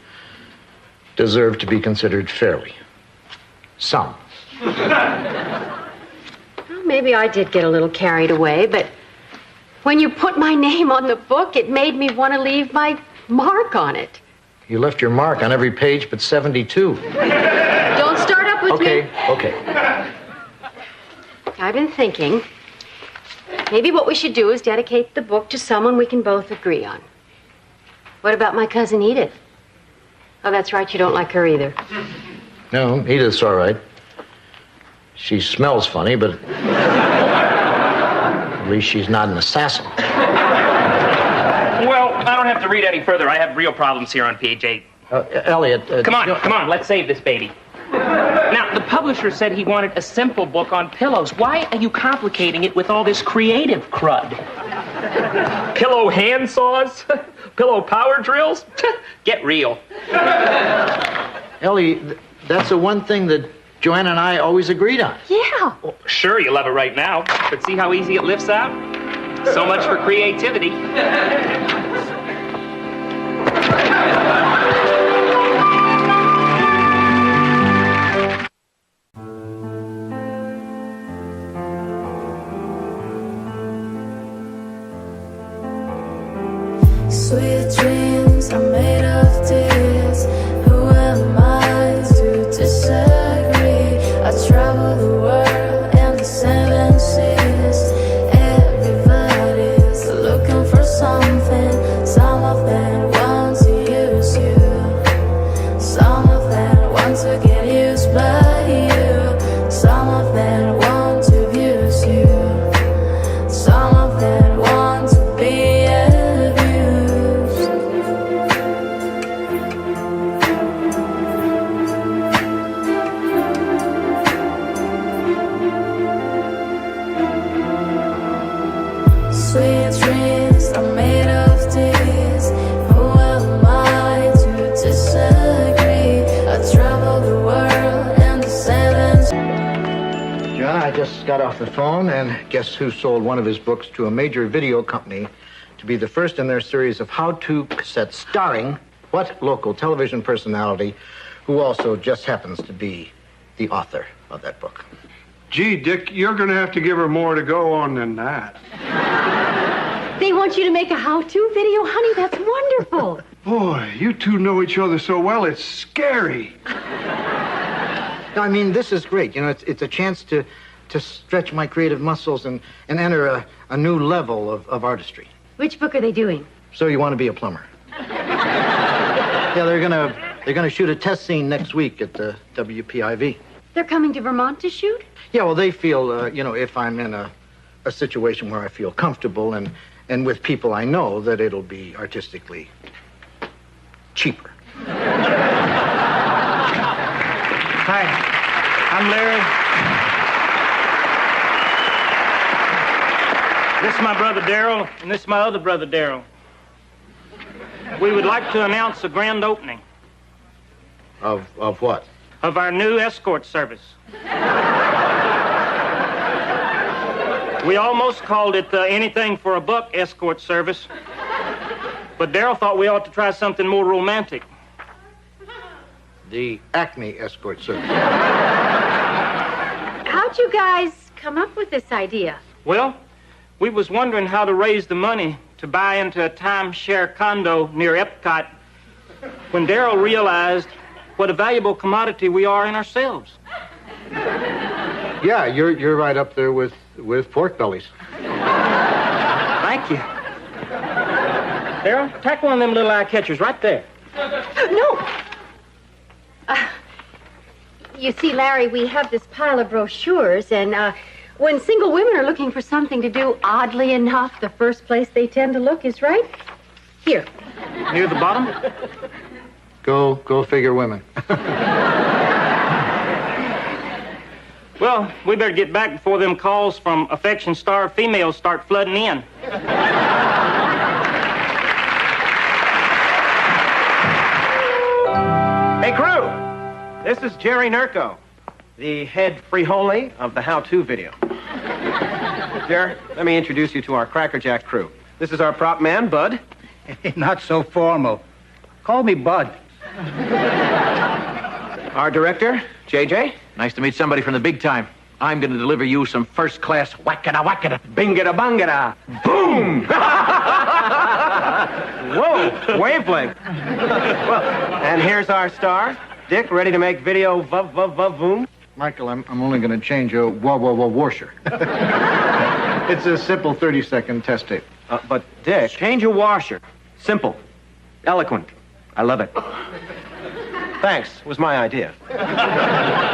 deserve to be considered fairly. Some. maybe I did get a little carried away, but when you put my name on the book, it made me want to leave my mark on it. You left your mark on every page but 72. Don't start up with me. Okay. I've been thinking, maybe what we should do is dedicate the book to someone we can both agree on. What about my cousin Edith? Oh, that's right, you don't like her either. No, Edith's all right. She smells funny, but at least she's not an assassin. Well, I don't have to read any further. I have real problems here on page 8. Elliot... Come on, let's save this baby. Now, the publisher said he wanted a simple book on pillows. Why are you complicating it with all this creative crud? Pillow handsaws? Pillow power drills? Get real. Ellie, that's the one thing that Joanna and I always agreed on. Yeah. Well, sure, you love it right now, but see how easy it lifts out? So much for creativity. Sweet dreams are made of this. Who am I to disagree? I travel the world and the 7 seas. Everybody's looking for something. Some of them want to use you. Some of them want to get used by you. Some of them want to abuse you. Some of them want to be sweet dreams are made of this. Who am I to disagree? I travel the world and the 7. Joanna, I just got off the phone, and guess who sold one of his books to a major video company to be the first in their series of how-to cassettes starring what local television personality who also just happens to be the author of that book? Gee, Dick, you're going to have to give her more to go on than that. They want you to make a how-to video? Honey, that's wonderful. Boy, you two know each other so well, it's scary. No, I mean, this is great. You know, it's a chance to stretch my creative muscles and enter a new level of artistry. Which book are they doing? So you want to be a plumber? Yeah, they're gonna shoot a test scene next week at the WPIV. They're coming to Vermont to shoot? Yeah, well, they feel, you know, if I'm in a situation where I feel comfortable and with people I know, that it'll be artistically cheaper. Hi, I'm Larry. This is my brother Darrell, and this is my other brother Darrell. We would like to announce a grand opening. Of what? Of our new escort service. We almost called it Anything for a Buck escort service. But Darrell thought we ought to try something more romantic. The Acme escort service. How'd you guys come up with this idea? Well, we was wondering how to raise the money to buy into a timeshare condo near Epcot when Darrell realized what a valuable commodity we are in ourselves. Yeah, you're right up there with pork bellies. Thank you. Darrell, tack one of them little eye catchers right there. No. You see, Larry, we have this pile of brochures, and when single women are looking for something to do, oddly enough, the first place they tend to look is right here. Near the bottom? Go figure women. Well, we better get back before them calls from affection-starved females start flooding in. Hey, crew! This is Jerry Nurko, the head freeholy of the how-to video. Jerry, let me introduce you to our crackerjack crew. This is our prop man, Bud. Not so formal. Call me Bud. Our director, JJ. Nice to meet somebody from the big time. I'm going to deliver you some first-class whackada-whackada. Bingada-bangada. Boom! Whoa, wavelength. Well, and here's our star. Dick, ready to make video vuv-vuv-vuv-voom? Michael, I'm only going to change a washer. It's a simple 30-second test tape. But, Dick, change a washer. Simple. Eloquent. I love it. Thanks. It was my idea.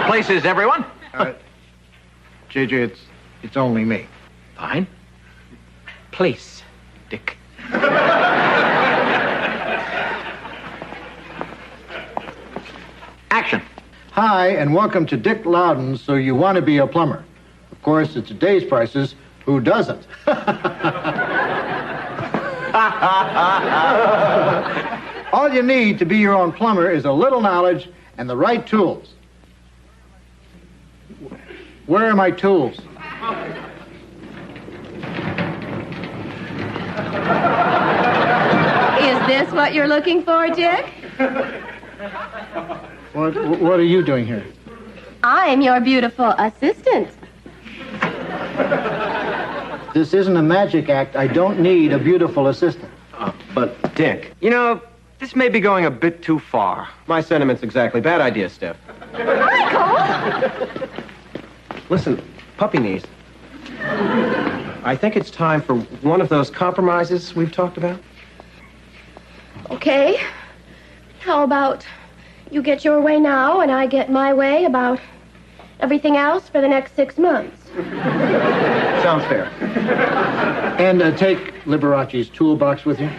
Places, everyone. JJ, it's only me. Fine. Place, Dick. Action. Hi, and welcome to Dick Loudon's So You Want to Be a Plumber. Of course, at today's prices, who doesn't? All you need to be your own plumber is a little knowledge and the right tools. Where are my tools? Is this what you're looking for, Dick? What are you doing here? I'm your beautiful assistant. This isn't a magic act. I don't need a beautiful assistant. But, Dick, you know, this may be going a bit too far. My sentiments exactly. Bad idea, Steph. Michael! Listen, puppy knees. I think it's time for one of those compromises we've talked about. Okay. How about you get your way now and I get my way about everything else for the next 6 months? Sounds fair. And take Liberace's toolbox with you.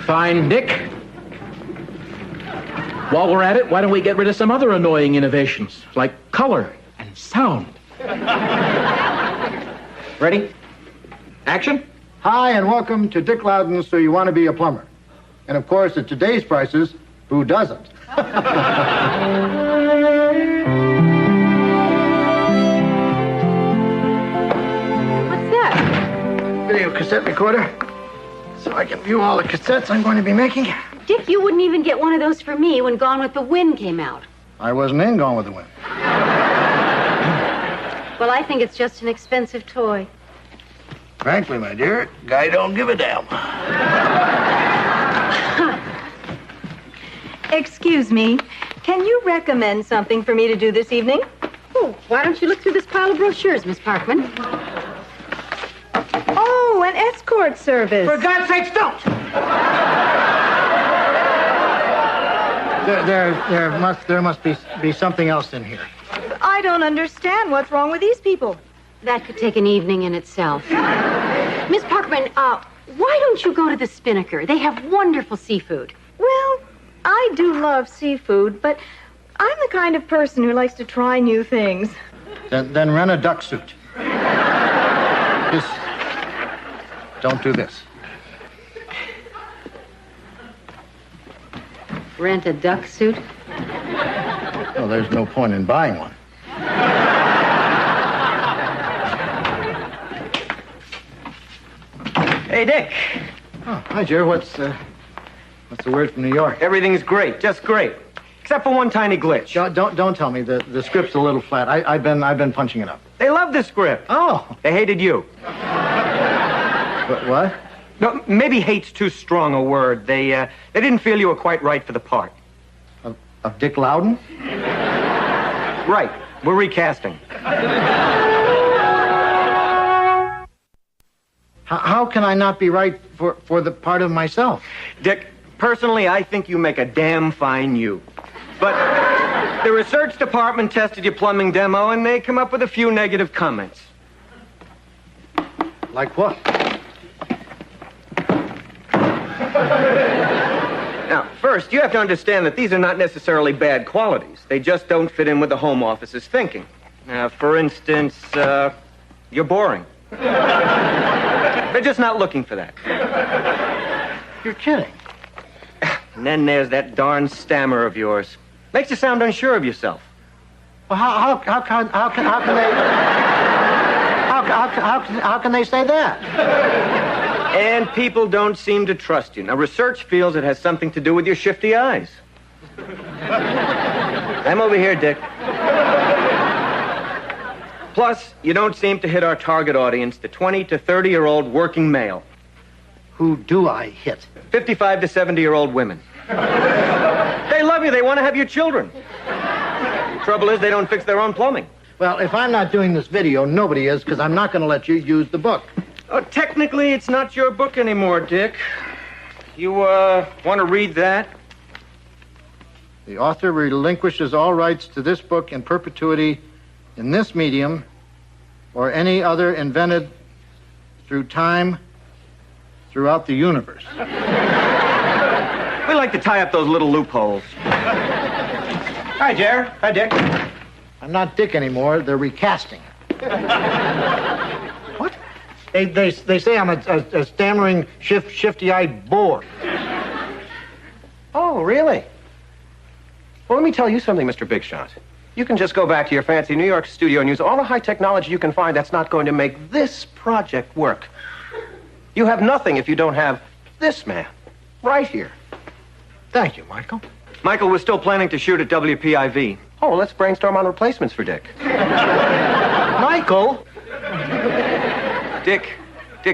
Fine, Dick. While we're at it, why don't we get rid of some other annoying innovations, like color and sound? Ready? Action. Hi, and welcome to Dick Loudon's So You Want to Be a Plumber. And of course, at today's prices, who doesn't? What's that? Video cassette recorder. So I can view all the cassettes I'm going to be making. Dick, you wouldn't even get one of those for me when Gone with the Wind came out. I wasn't in Gone with the Wind. Well, I think it's just an expensive toy. Frankly, my dear, guy don't give a damn. Excuse me, can you recommend something for me to do this evening? Oh, why don't you look through this pile of brochures, Miss Parkman? Oh, an escort service. For God's sakes, don't! There must be something else in here. I don't understand what's wrong with these people. That could take an evening in itself. Miss Parkman, why don't you go to the Spinnaker? They have wonderful seafood. Well, I do love seafood, but I'm the kind of person who likes to try new things. Then rent a duck suit. Just don't do this. Rent a duck suit? Well, there's no point in buying one. Hey, Dick. Oh, hi, Jer. What's the word from New York? Everything's great, just great. Except for one tiny glitch. Don't tell me. The script's a little flat. I've been punching it up. They love the script. Oh. They hated you. What? No, maybe hate's too strong a word. They didn't feel you were quite right for the part. Of Dick Loudon? Right. We're recasting. How can I not be right for the part of myself? Dick, personally, I think you make a damn fine you. But the research department tested your plumbing demo, and they come up with a few negative comments. Like what? Now, first, you have to understand that these are not necessarily bad qualities. They just don't fit in with the Home Office's thinking. For instance, you're boring. They're just not looking for that. You're kidding. And then there's that darn stammer of yours. Makes you sound unsure of yourself. Well, how can they say that? And people don't seem to trust you. Now, research feels it has something to do with your shifty eyes. I'm over here, Dick. Plus, you don't seem to hit our target audience, the 20 to 30-year-old working male. Who do I hit? 55 to 70-year-old women. They love you. They want to have your children. The trouble is they don't fix their own plumbing. Well, if I'm not doing this video, nobody is, because I'm not going to let you use the book. Oh, technically, it's not your book anymore, Dick. You, want to read that? The author relinquishes all rights to this book in perpetuity in this medium or any other invented through time throughout the universe. We like to tie up those little loopholes. Hi, Jer. Hi, Dick. I'm not Dick anymore. They're recasting. What? They say I'm a stammering, shifty-eyed bore. Oh, really? Well, let me tell you something, Mr. Big Shot. You can just go back to your fancy New York studio and use all the high technology you can find. That's not going to make this project work. You have nothing if you don't have this man right here. Thank you, Michael. Michael was still planning to shoot at WPIV. Oh, well, let's brainstorm on replacements for Dick. Michael? Dick,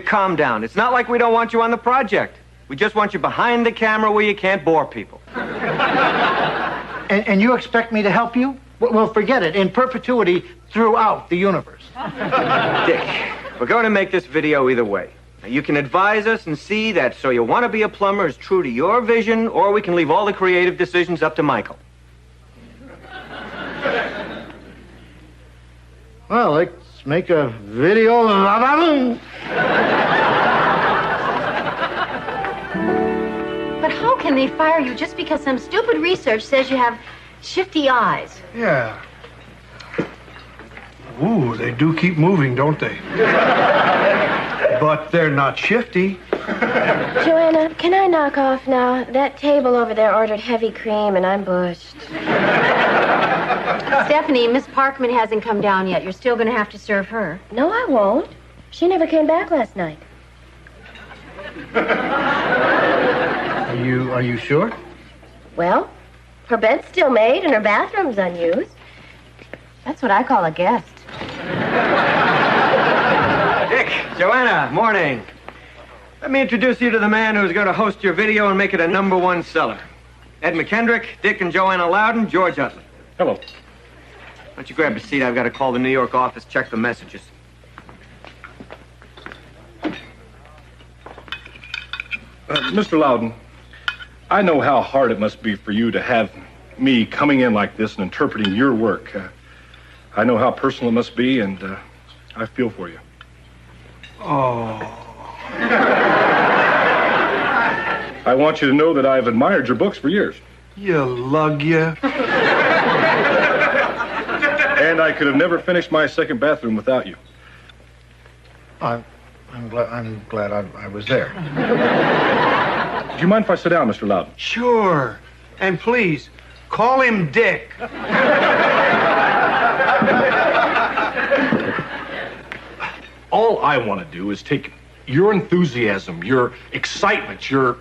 calm down. It's not like we don't want you on the project. We just want you behind the camera where you can't bore people. And you expect me to help you? Well, forget it. In perpetuity throughout the universe. Dick, we're going to make this video either way. Now, you can advise us and see that So You Want to Be a Plumber is true to your vision, or we can leave all the creative decisions up to Michael. Well, let's make a video. But how can they fire you just because some stupid research says you have shifty eyes? Yeah. Ooh, they do keep moving, don't they? But they're not shifty. Joanna, can I knock off now? That table over there ordered heavy cream, and I'm bushed. Stephanie, Miss Parkman hasn't come down yet. You're still going to have to serve her. No, I won't. She never came back last night. Are you sure? Well, her bed's still made and her bathroom's unused. That's what I call a guest. Dick, Joanna, morning. Let me introduce you to the man who's going to host your video and make it a #1 seller. Ed McKendrick, Dick and Joanna Loudon, George Utley. Hello. Why don't you grab a seat? I've got to call the New York office, check the messages. Mr. Loudon, I know how hard it must be for you to have me coming in like this and interpreting your work. I know how personal it must be, and I feel for you. Oh. I want you to know that I've admired your books for years. You lug ya. And I could have never finished my second bathroom without you. I'm glad I was there. Do you mind if I sit down, Mr. Loudon? Sure. And please, call him Dick. All I want to do is take your enthusiasm, your excitement, your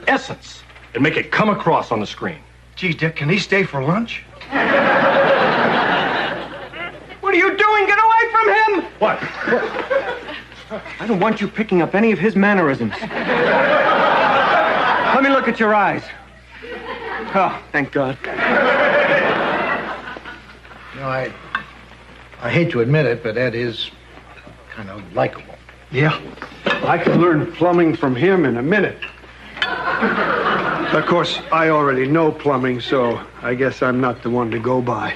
essence, and make it come across on the screen. Gee, Dick, can he stay for lunch? What are you doing? Get away from him! What? I don't want you picking up any of his mannerisms. Let me look at your eyes. Oh, thank God. You know, I hate to admit it, but Ed is kind of likable. Yeah. I could learn plumbing from him in a minute. Of course, I already know plumbing, so I guess I'm not the one to go by.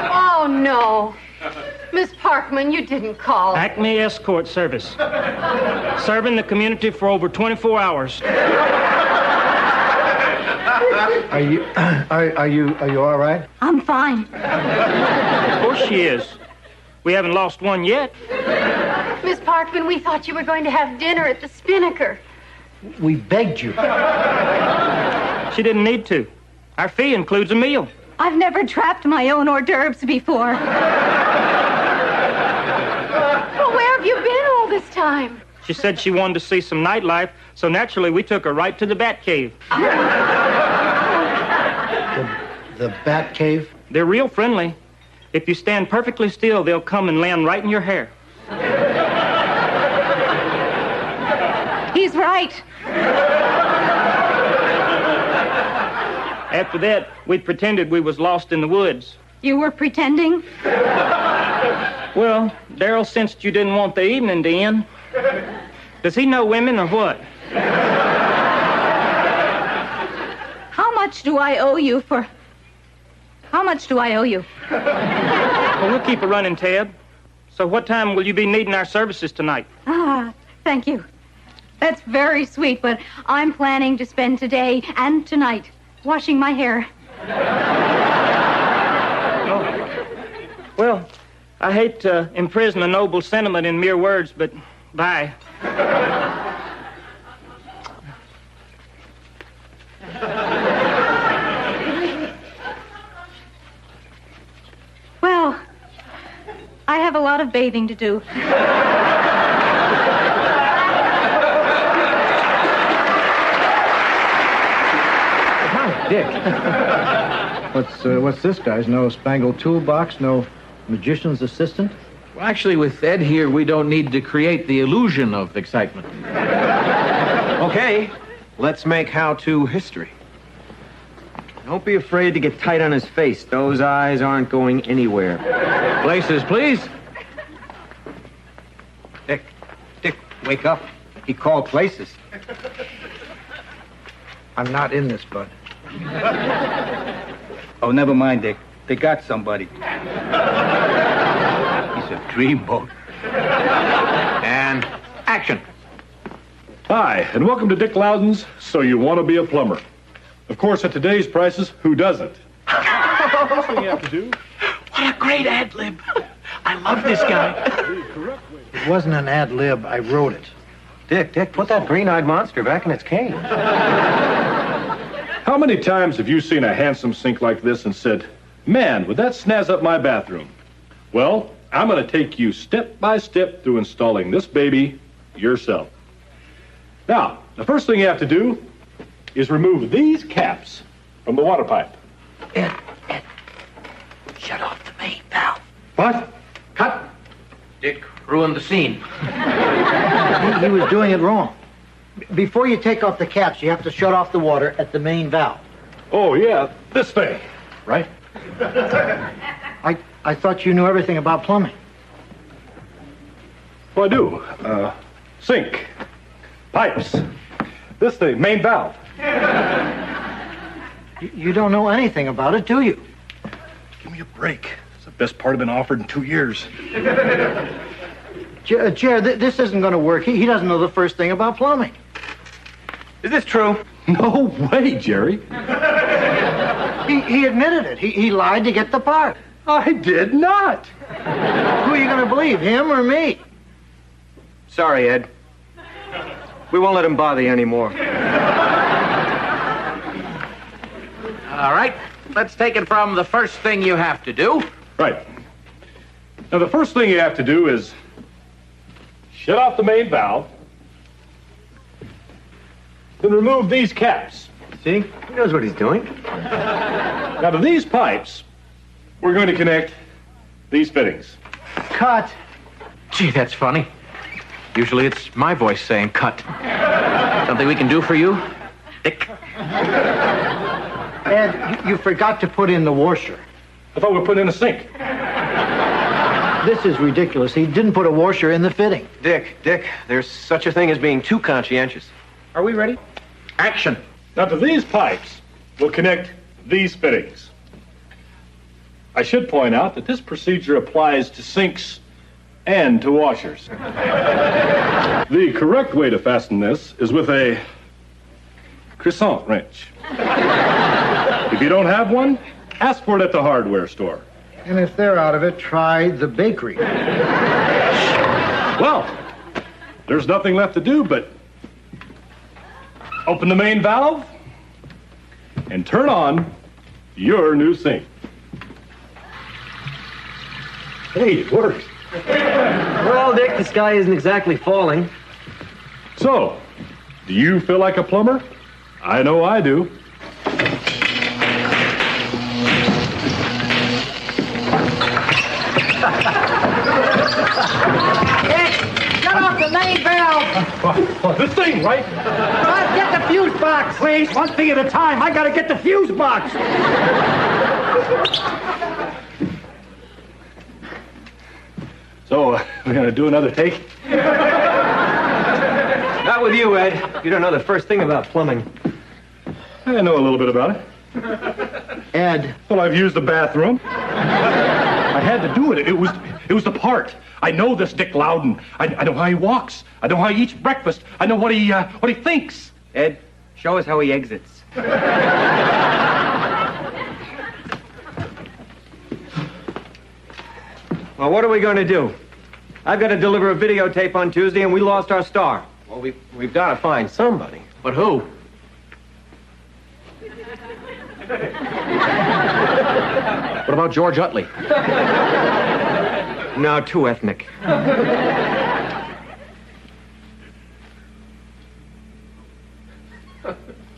Oh, no. Miss Parkman, you didn't call. Acme Escort Service. Serving the community for over 24 hours. Are you all right? I'm fine. Of course she is. We haven't lost one yet. Miss Parkman, we thought you were going to have dinner at the Spinnaker. We begged you. She didn't need to. Our fee includes a meal. I've never trapped my own hors d'oeuvres before. Well, where have you been all this time? She said she wanted to see some nightlife, so naturally we took her right to the Bat Cave. The Bat Cave? They're real friendly. If you stand perfectly still, they'll come and land right in your hair. He's right. After that, we pretended we was lost in the woods. You were pretending? Well, Daryl sensed you didn't want the evening to end. Does he know women or what? How much do I owe you for... How much do I owe you? Well, we'll keep a running tab. So what time will you be needing our services tonight? Ah, thank you. That's very sweet, but I'm planning to spend today and tonight washing my hair. Oh. Well, I hate to imprison a noble sentiment in mere words, but bye. Well, I have a lot of bathing to do. Dick. What's this, guys? No spangled toolbox, no magician's assistant? Well, actually, with Ed here, we don't need to create the illusion of excitement. Okay, let's make how-to history. Don't be afraid to get tight on his face. Those eyes aren't going anywhere. Places, please. Dick, wake up. He called places. I'm not in this, Bud. Oh, never mind, Dick. They got somebody. He's a dreamboat. And action. Hi, and welcome to Dick Loudon's So You Want to Be a Plumber. Of course, at today's prices, who doesn't? First thing you have to do... What a great ad lib. I love this guy. It wasn't an ad lib. I wrote it. Dick, put that green-eyed monster back in its cage. How many times have you seen a handsome sink like this and said, man, would that snazz up my bathroom? Well, I'm going to take you step by step through installing this baby yourself. Now, the first thing you have to do is remove these caps from the water pipe. Ed, shut off the main valve. What? Cut. Dick ruined the scene. He was doing it wrong. Before you take off the caps, you have to shut off the water at the main valve. Oh, yeah, this thing, right? I thought you knew everything about plumbing. Well, I do. Sink, pipes, this thing, main valve. You don't know anything about it, do you? Give me a break. It's the best part I've been offered in 2 years. Jer, this isn't going to work. He doesn't know the first thing about plumbing. Is this true? No way, Jerry. He admitted it. He lied to get the part. I did not. Who are you going to believe, him or me? Sorry, Ed. We won't let him bother you anymore. All right, let's take it from the first thing you have to do. Right. Now, the first thing you have to do is shut off the main valve, then remove these caps. See? He knows what he's doing. Now, to these pipes, we're going to connect these fittings. Cut. Gee, that's funny. Usually it's my voice saying cut. Something we can do for you, Dick? Ed, you forgot to put in the washer. I thought we put in a sink. This is ridiculous. He didn't put a washer in the fitting. Dick, there's such a thing as being too conscientious. Are we ready? Action. Now, to these pipes, we'll connect these fittings. I should point out that this procedure applies to sinks and to washers. The correct way to fasten this is with a crescent wrench. If you don't have one, ask for it at the hardware store. And if they're out of it, try the bakery. Well, there's nothing left to do but open the main valve and turn on your new sink. Hey, it works. Well, Dick, the sky isn't exactly falling. So, do you feel like a plumber? I know I do. Get off the main valve! This thing, right? Let's get the fuse box! Please, one thing at a time. I gotta get the fuse box. So, we're gonna do another take? Not with you, Ed. You don't know the first thing about plumbing. I know a little bit about it. Ed. Well, I've used the bathroom. I had to do it. It was the part. I know this Dick Loudon. I know how he walks. I know how he eats breakfast. I know what he thinks. Ed, show us how he exits. Well, what are we going to do? I've got to deliver a videotape on Tuesday, and we lost our star. Well, we've got to find somebody. But who? What about George Utley? No, too ethnic.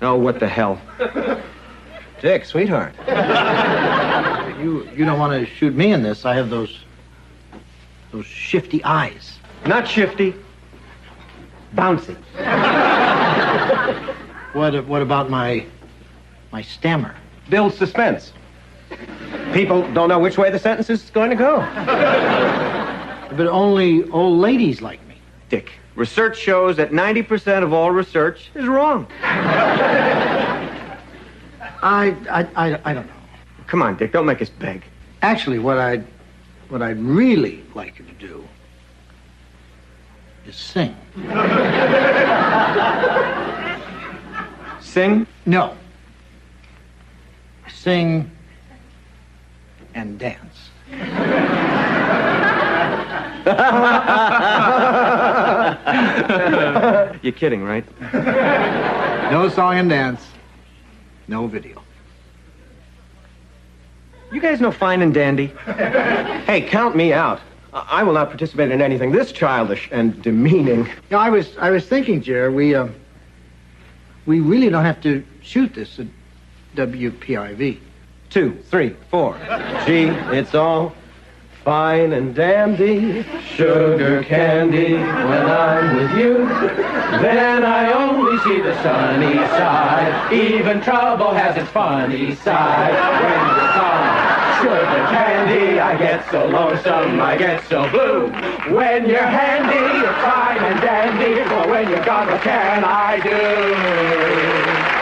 Oh, what the hell? Dick, sweetheart. You don't want to shoot me in this. I have those shifty eyes. Not shifty. Bouncy. What about my stammer? Builds suspense. People don't know which way the sentence is going to go. But only old ladies like me. Dick, research shows that 90% of all research is wrong. I don't know. Come on, Dick, don't make us beg. Actually, what I'd really like you to do is sing. Sing? No. Sing and dance. You're kidding, right? No song and dance. No video. You guys know fine and dandy. Hey, count me out. I will not participate in anything this childish and demeaning. You know, I was thinking, Jer, we really don't have to shoot this at WPIV. 2, 3, 4. Gee, it's all fine and dandy, sugar candy. When I'm with you, then I only see the sunny side. Even trouble has its funny side. When you're gone, sugar candy, I get so lonesome, I get so blue. When you're handy, you're fine and dandy. But when you're gone, what can I do?